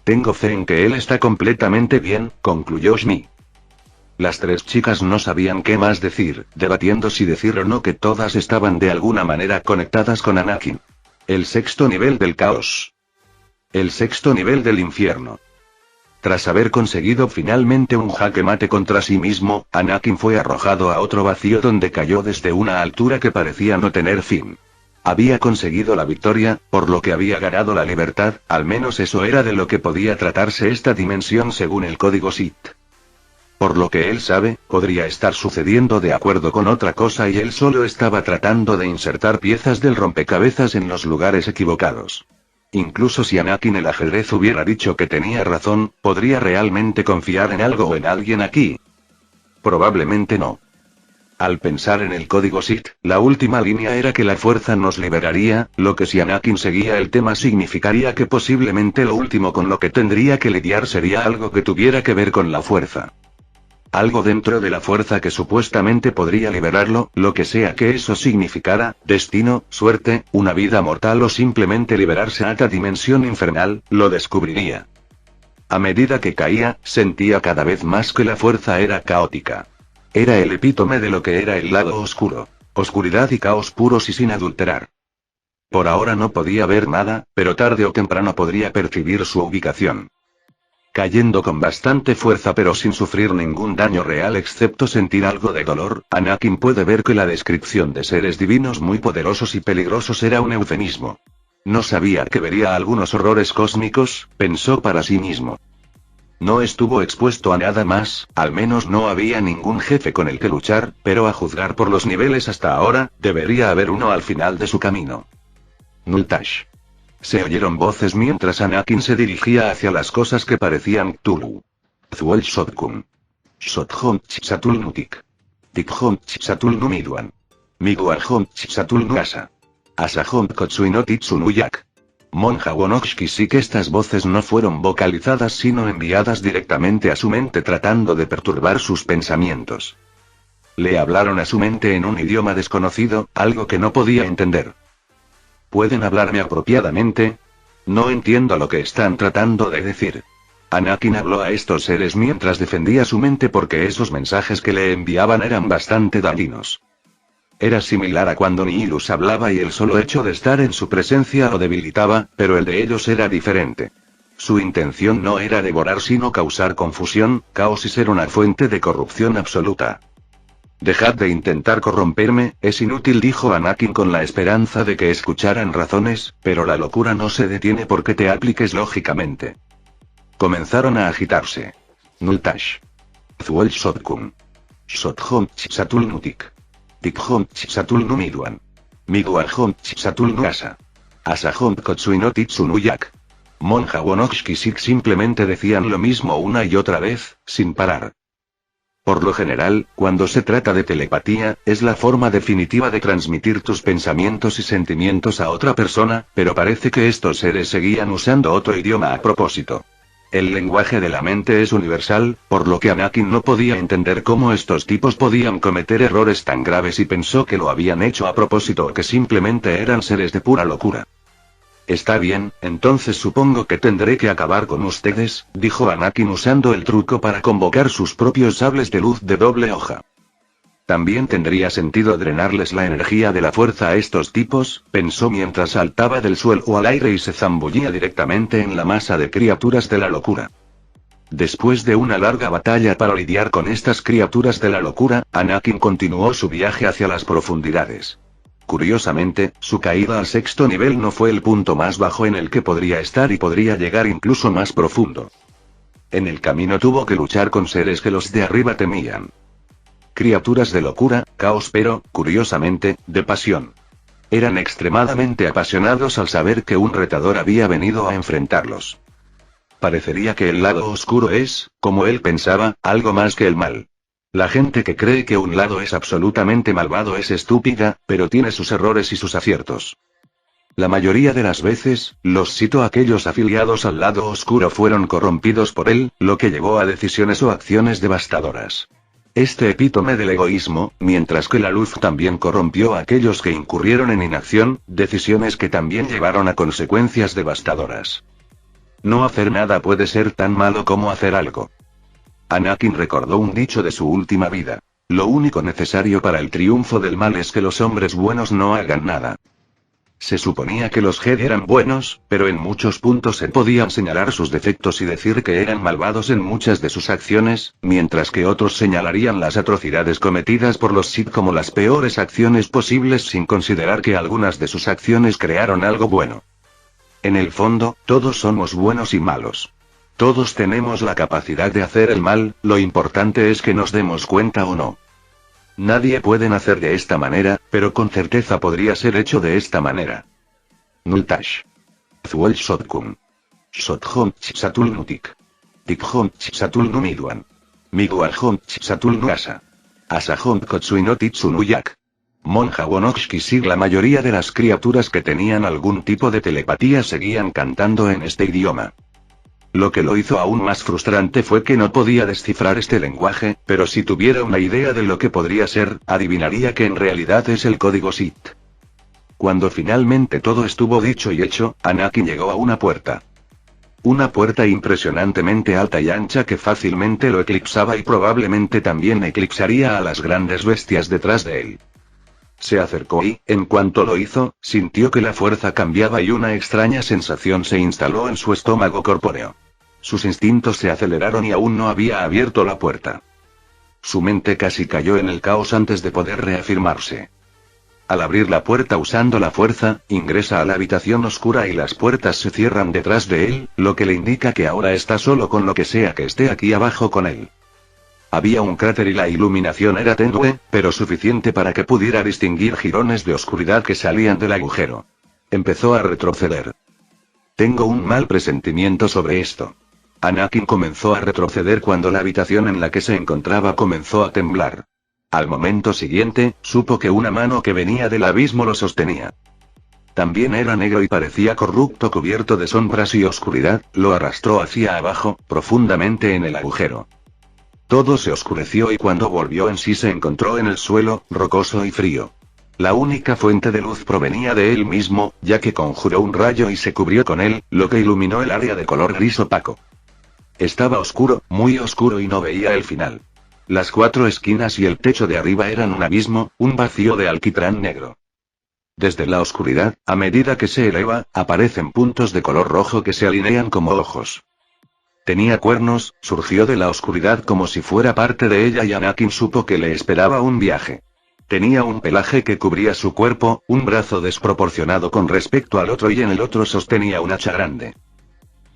Tengo fe en que él está completamente bien, concluyó Shmi. Las tres chicas no sabían qué más decir, debatiendo si decir o no que todas estaban de alguna manera conectadas con Anakin. El sexto nivel del caos. El sexto nivel del infierno. Tras haber conseguido finalmente un jaque mate contra sí mismo, Anakin fue arrojado a otro vacío donde cayó desde una altura que parecía no tener fin. Había conseguido la victoria, por lo que había ganado la libertad, al menos eso era de lo que podía tratarse esta dimensión según el código Sith. Por lo que él sabe, podría estar sucediendo de acuerdo con otra cosa y él solo estaba tratando de insertar piezas del rompecabezas en los lugares equivocados. Incluso si Anakin el ajedrez hubiera dicho que tenía razón, ¿podría realmente confiar en algo o en alguien aquí? Probablemente no. Al pensar en el código Sith, la última línea era que la fuerza nos liberaría, lo que si Anakin seguía el tema significaría que posiblemente lo último con lo que tendría que lidiar sería algo que tuviera que ver con la fuerza. Algo dentro de la fuerza que supuestamente podría liberarlo, lo que sea que eso significara, destino, suerte, una vida mortal o simplemente liberarse a esta dimensión infernal, lo descubriría. A medida que caía, sentía cada vez más que la fuerza era caótica. Era el epítome de lo que era el lado oscuro. Oscuridad y caos puros y sin adulterar. Por ahora no podía ver nada, pero tarde o temprano podría percibir su ubicación. Cayendo con bastante fuerza pero sin sufrir ningún daño real excepto sentir algo de dolor, Anakin puede ver que la descripción de seres divinos muy poderosos y peligrosos era un eufemismo. No sabía que vería algunos horrores cósmicos, pensó para sí mismo. No estuvo expuesto a nada más, al menos no había ningún jefe con el que luchar, pero a juzgar por los niveles hasta ahora, debería haber uno al final de su camino. Nultash. Se oyeron voces mientras Anakin se dirigía hacia las cosas que parecían Cthulhu. Zuel Shotkun. Shothom Chisatul Nutik. Tikhom Chisatul Numiduan. Miguahom Chisatul Nuasa. Asahom Kotsuinotitsunuyak. Monja Wonokshki. Sí que estas voces no fueron vocalizadas sino enviadas directamente a su mente tratando de perturbar sus pensamientos. Le hablaron a su mente en un idioma desconocido, algo que no podía entender. ¿Pueden hablarme apropiadamente? No entiendo lo que están tratando de decir. Anakin habló a estos seres mientras defendía su mente porque esos mensajes que le enviaban eran bastante dañinos. Era similar a cuando Nihilus hablaba y el solo hecho de estar en su presencia lo debilitaba, pero el de ellos era diferente. Su intención no era devorar sino causar confusión, caos y ser una fuente de corrupción absoluta. Dejad de intentar corromperme, es inútil, dijo Anakin con la esperanza de que escucharan razones, pero la locura no se detiene porque te apliques lógicamente. Comenzaron a agitarse. Nultash. Zuol Shotkun. Shothom Chisatul Nutik. Tikhom Chisatul Numiduan. Miguahom Chisatul Nuasa. Asahom Kotsuinotit Monja Wonokshkisik simplemente decían lo mismo una y otra vez, sin parar. Por lo general, cuando se trata de telepatía, es la forma definitiva de transmitir tus pensamientos y sentimientos a otra persona, pero parece que estos seres seguían usando otro idioma a propósito. El lenguaje de la mente es universal, por lo que Anakin no podía entender cómo estos tipos podían cometer errores tan graves y pensó que lo habían hecho a propósito o que simplemente eran seres de pura locura. Está bien, entonces supongo que tendré que acabar con ustedes, dijo Anakin usando el truco para convocar sus propios sables de luz de doble hoja. También tendría sentido drenarles la energía de la fuerza a estos tipos, pensó mientras saltaba del suelo al aire y se zambullía directamente en la masa de criaturas de la locura. Después de una larga batalla para lidiar con estas criaturas de la locura, Anakin continuó su viaje hacia las profundidades. Curiosamente, su caída al sexto nivel no fue el punto más bajo en el que podría estar y podría llegar incluso más profundo. En el camino tuvo que luchar con seres que los de arriba temían. Criaturas de locura, caos pero, curiosamente, de pasión. Eran extremadamente apasionados al saber que un retador había venido a enfrentarlos. Parecería que el lado oscuro es, como él pensaba, algo más que el mal. La gente que cree que un lado es absolutamente malvado es estúpida, pero tiene sus errores y sus aciertos. La mayoría de las veces, los Sith o aquellos afiliados al lado oscuro fueron corrompidos por él, lo que llevó a decisiones o acciones devastadoras. Este epítome del egoísmo, mientras que la luz también corrompió a aquellos que incurrieron en inacción, decisiones que también llevaron a consecuencias devastadoras. No hacer nada puede ser tan malo como hacer algo. Anakin recordó un dicho de su última vida. Lo único necesario para el triunfo del mal es que los hombres buenos no hagan nada. Se suponía que los Jedi eran buenos, pero en muchos puntos se podían señalar sus defectos y decir que eran malvados en muchas de sus acciones, mientras que otros señalarían las atrocidades cometidas por los Sith como las peores acciones posibles sin considerar que algunas de sus acciones crearon algo bueno. En el fondo, todos somos buenos y malos. Todos tenemos la capacidad de hacer el mal, lo importante es que nos demos cuenta o no. Nadie puede nacer de esta manera, pero con certeza podría ser hecho de esta manera. Nultash. Zuol Shotkun. Shothom Chisatul Nutik. Tikhom Chisatul Numiduan. Miguahom Chisatul Nuasa. Asahom Kotsuinotitsunuyak. Monja Wonokshkisig. La mayoría de las criaturas que tenían algún tipo de telepatía seguían cantando en este idioma. Lo que lo hizo aún más frustrante fue que no podía descifrar este lenguaje, pero si tuviera una idea de lo que podría ser, adivinaría que en realidad es el código Sith. Cuando finalmente todo estuvo dicho y hecho, Anakin llegó a una puerta. Una puerta impresionantemente alta y ancha que fácilmente lo eclipsaba y probablemente también eclipsaría a las grandes bestias detrás de él. Se acercó y, en cuanto lo hizo, sintió que la fuerza cambiaba y una extraña sensación se instaló en su estómago corpóreo. Sus instintos se aceleraron y aún no había abierto la puerta. Su mente casi cayó en el caos antes de poder reafirmarse. Al abrir la puerta usando la fuerza, ingresa a la habitación oscura y las puertas se cierran detrás de él, lo que le indica que ahora está solo con lo que sea que esté aquí abajo con él. Había un cráter y la iluminación era tenue, pero suficiente para que pudiera distinguir jirones de oscuridad que salían del agujero. Empezó a retroceder. Tengo un mal presentimiento sobre esto. Anakin comenzó a retroceder cuando la habitación en la que se encontraba comenzó a temblar. Al momento siguiente, supo que una mano que venía del abismo lo sostenía. También era negro y parecía corrupto, cubierto de sombras y oscuridad, lo arrastró hacia abajo, profundamente en el agujero. Todo se oscureció y cuando volvió en sí se encontró en el suelo, rocoso y frío. La única fuente de luz provenía de él mismo, ya que conjuró un rayo y se cubrió con él, lo que iluminó el área de color gris opaco. Estaba oscuro, muy oscuro y no veía el final. Las cuatro esquinas y el techo de arriba eran un abismo, un vacío de alquitrán negro. Desde la oscuridad, a medida que se eleva, aparecen puntos de color rojo que se alinean como ojos. Tenía cuernos, surgió de la oscuridad como si fuera parte de ella y Anakin supo que le esperaba un viaje. Tenía un pelaje que cubría su cuerpo, un brazo desproporcionado con respecto al otro y en el otro sostenía un hacha grande.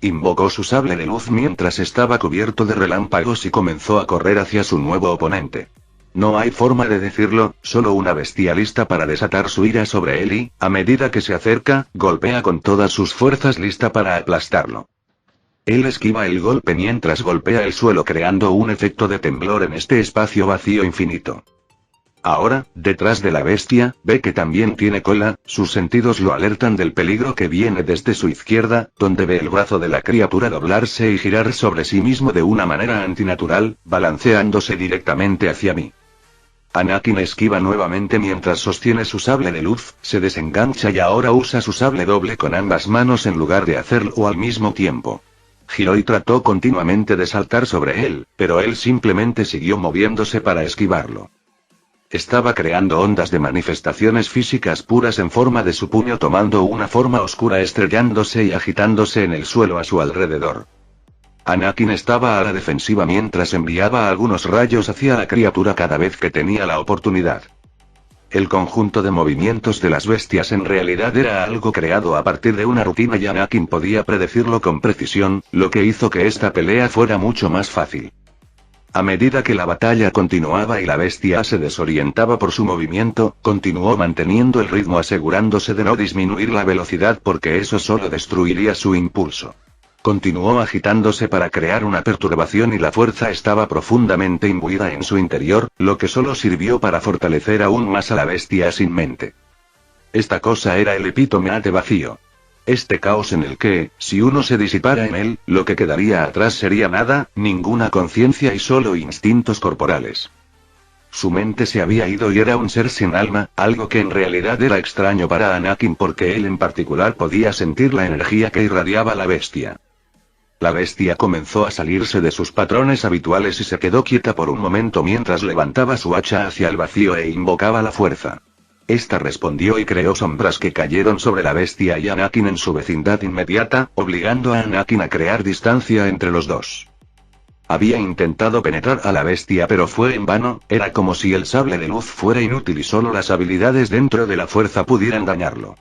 Invocó su sable de luz mientras estaba cubierto de relámpagos y comenzó a correr hacia su nuevo oponente. No hay forma de decirlo, solo una bestia lista para desatar su ira sobre él y, a medida que se acerca, golpea con todas sus fuerzas lista para aplastarlo. Él esquiva el golpe mientras golpea el suelo creando un efecto de temblor en este espacio vacío infinito. Ahora, detrás de la bestia, ve que también tiene cola, sus sentidos lo alertan del peligro que viene desde su izquierda, donde ve el brazo de la criatura doblarse y girar sobre sí mismo de una manera antinatural, balanceándose directamente hacia mí. Anakin esquiva nuevamente mientras sostiene su sable de luz, se desengancha y ahora usa su sable doble con ambas manos en lugar de hacerlo al mismo tiempo. Giró y trató continuamente de saltar sobre él, pero él simplemente siguió moviéndose para esquivarlo. Estaba creando ondas de manifestaciones físicas puras en forma de su puño tomando una forma oscura estrellándose y agitándose en el suelo a su alrededor. Anakin estaba a la defensiva mientras enviaba algunos rayos hacia la criatura cada vez que tenía la oportunidad. El conjunto de movimientos de las bestias en realidad era algo creado a partir de una rutina y Anakin podía predecirlo con precisión, lo que hizo que esta pelea fuera mucho más fácil. A medida que la batalla continuaba y la bestia se desorientaba por su movimiento, continuó manteniendo el ritmo asegurándose de no disminuir la velocidad porque eso solo destruiría su impulso. Continuó agitándose para crear una perturbación y la fuerza estaba profundamente imbuida en su interior, lo que solo sirvió para fortalecer aún más a la bestia sin mente. Esta cosa era el epítome de vacío. Este caos en el que, si uno se disipara en él, lo que quedaría atrás sería nada, ninguna conciencia y solo instintos corporales. Su mente se había ido y era un ser sin alma, algo que en realidad era extraño para Anakin porque él en particular podía sentir la energía que irradiaba la bestia. La bestia comenzó a salirse de sus patrones habituales y se quedó quieta por un momento mientras levantaba su hacha hacia el vacío e invocaba la fuerza. Esta respondió y creó sombras que cayeron sobre la bestia y Anakin en su vecindad inmediata, obligando a Anakin a crear distancia entre los dos. Había intentado penetrar a la bestia pero fue en vano, era como si el sable de luz fuera inútil y solo las habilidades dentro de la fuerza pudieran dañarlo.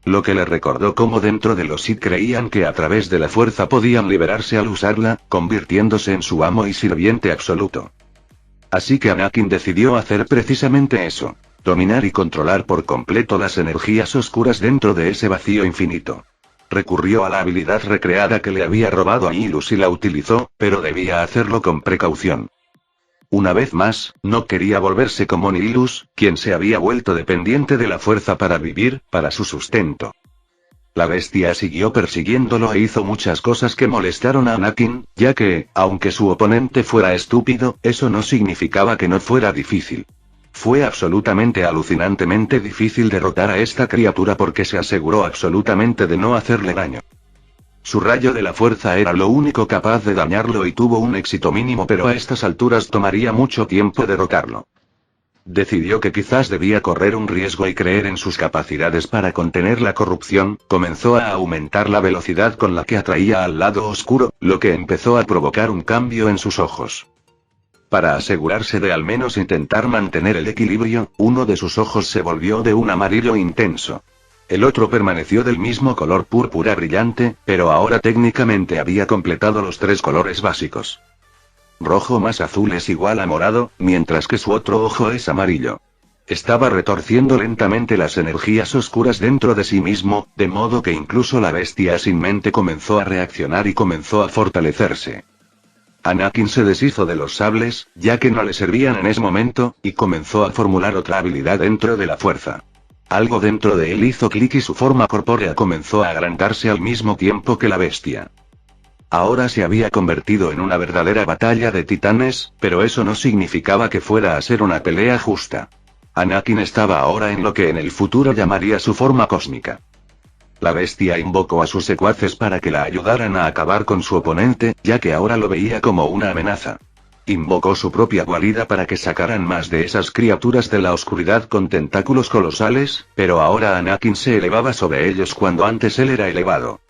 Lo que le recordó cómo dentro de los Sith creían que a través de la fuerza podían liberarse al usarla, convirtiéndose en su amo y sirviente absoluto. Así que Anakin decidió hacer precisamente eso. Dominar y controlar por completo las energías oscuras dentro de ese vacío infinito. Recurrió a la habilidad recreada que le había robado a Nihilus y la utilizó, pero debía hacerlo con precaución. Una vez más, no quería volverse como Nihilus, quien se había vuelto dependiente de la fuerza para vivir, para su sustento. La bestia siguió persiguiéndolo e hizo muchas cosas que molestaron a Anakin, ya que, aunque su oponente fuera estúpido, eso no significaba que no fuera difícil. Fue absolutamente alucinantemente difícil derrotar a esta criatura porque se aseguró absolutamente de no hacerle daño. Su rayo de la fuerza era lo único capaz de dañarlo y tuvo un éxito mínimo pero a estas alturas tomaría mucho tiempo derrotarlo. Decidió que quizás debía correr un riesgo y creer en sus capacidades para contener la corrupción, comenzó a aumentar la velocidad con la que atraía al lado oscuro, lo que empezó a provocar un cambio en sus ojos. Para asegurarse de al menos intentar mantener el equilibrio, uno de sus ojos se volvió de un amarillo intenso. El otro permaneció del mismo color púrpura brillante, pero ahora técnicamente había completado los 3 colores básicos. Rojo más azul es igual a morado, mientras que su otro ojo es amarillo. Estaba retorciendo lentamente las energías oscuras dentro de sí mismo, de modo que incluso la bestia sin mente comenzó a reaccionar y comenzó a fortalecerse. Anakin se deshizo de los sables, ya que no le servían en ese momento, y comenzó a formular otra habilidad dentro de la fuerza. Algo dentro de él hizo clic y su forma corpórea comenzó a agrandarse al mismo tiempo que la bestia. Ahora se había convertido en una verdadera batalla de titanes, pero eso no significaba que fuera a ser una pelea justa. Anakin estaba ahora en lo que en el futuro llamaría su forma cósmica. La bestia invocó a sus secuaces para que la ayudaran a acabar con su oponente, ya que ahora lo veía como una amenaza. Invocó su propia guarida para que sacaran más de esas criaturas de la oscuridad con tentáculos colosales, pero ahora Anakin se elevaba sobre ellos cuando antes él era elevado.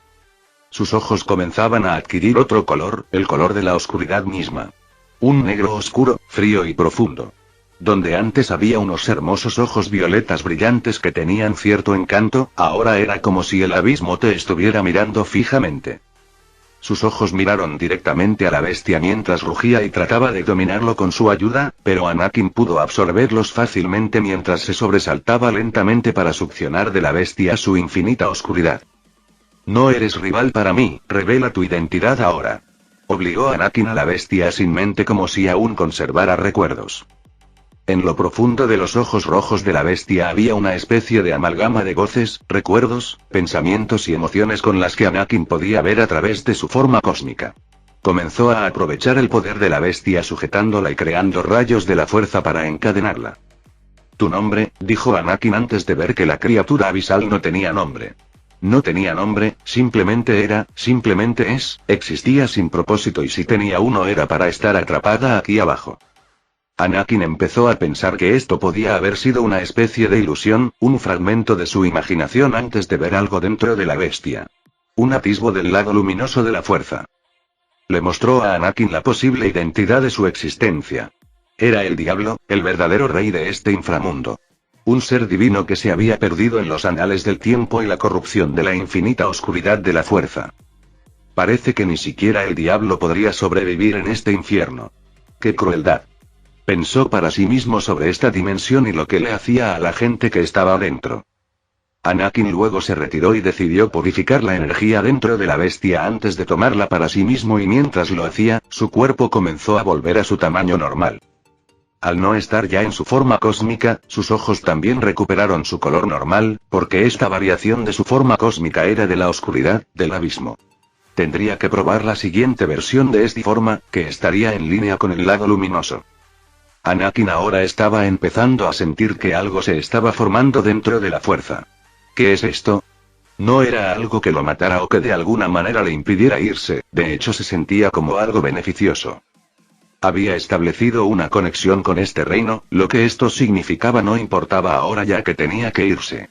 Sus ojos comenzaban a adquirir otro color, el color de la oscuridad misma. Un negro oscuro, frío y profundo. Donde antes había unos hermosos ojos violetas brillantes que tenían cierto encanto, ahora era como si el abismo te estuviera mirando fijamente. Sus ojos miraron directamente a la bestia mientras rugía y trataba de dominarlo con su ayuda, pero Anakin pudo absorberlos fácilmente mientras se sobresaltaba lentamente para succionar de la bestia su infinita oscuridad. No eres rival para mí, revela tu identidad ahora. Obligó a Anakin a la bestia sin mente como si aún conservara recuerdos. En lo profundo de los ojos rojos de la bestia había una especie de amalgama de voces, recuerdos, pensamientos y emociones con las que Anakin podía ver a través de su forma cósmica. Comenzó a aprovechar el poder de la bestia sujetándola y creando rayos de la fuerza para encadenarla. Tu nombre, dijo Anakin antes de ver que la criatura abisal no tenía nombre. No tenía nombre, simplemente existía sin propósito y si tenía uno era para estar atrapada aquí abajo. Anakin empezó a pensar que esto podía haber sido una especie de ilusión, un fragmento de su imaginación antes de ver algo dentro de la bestia. Un atisbo del lado luminoso de la fuerza. Le mostró a Anakin la posible identidad de su existencia. Era el diablo, el verdadero rey de este inframundo. Un ser divino que se había perdido en los anales del tiempo y la corrupción de la infinita oscuridad de la fuerza. Parece que ni siquiera el diablo podría sobrevivir en este infierno. ¡Qué crueldad! Pensó para sí mismo sobre esta dimensión y lo que le hacía a la gente que estaba dentro. Anakin luego se retiró y decidió purificar la energía dentro de la bestia antes de tomarla para sí mismo y mientras lo hacía, su cuerpo comenzó a volver a su tamaño normal. Al no estar ya en su forma cósmica, sus ojos también recuperaron su color normal, porque esta variación de su forma cósmica era de la oscuridad, del abismo. Tendría que probar la siguiente versión de esta forma, que estaría en línea con el lado luminoso. Anakin ahora estaba empezando a sentir que algo se estaba formando dentro de la fuerza. ¿Qué es esto? No era algo que lo matara o que de alguna manera le impidiera irse, de hecho se sentía como algo beneficioso. Había establecido una conexión con este reino, lo que esto significaba no importaba ahora ya que tenía que irse.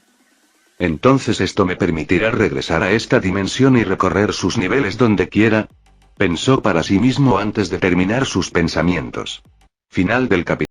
Entonces esto me permitirá regresar a esta dimensión y recorrer sus niveles donde quiera, pensó para sí mismo antes de terminar sus pensamientos. Final del capítulo.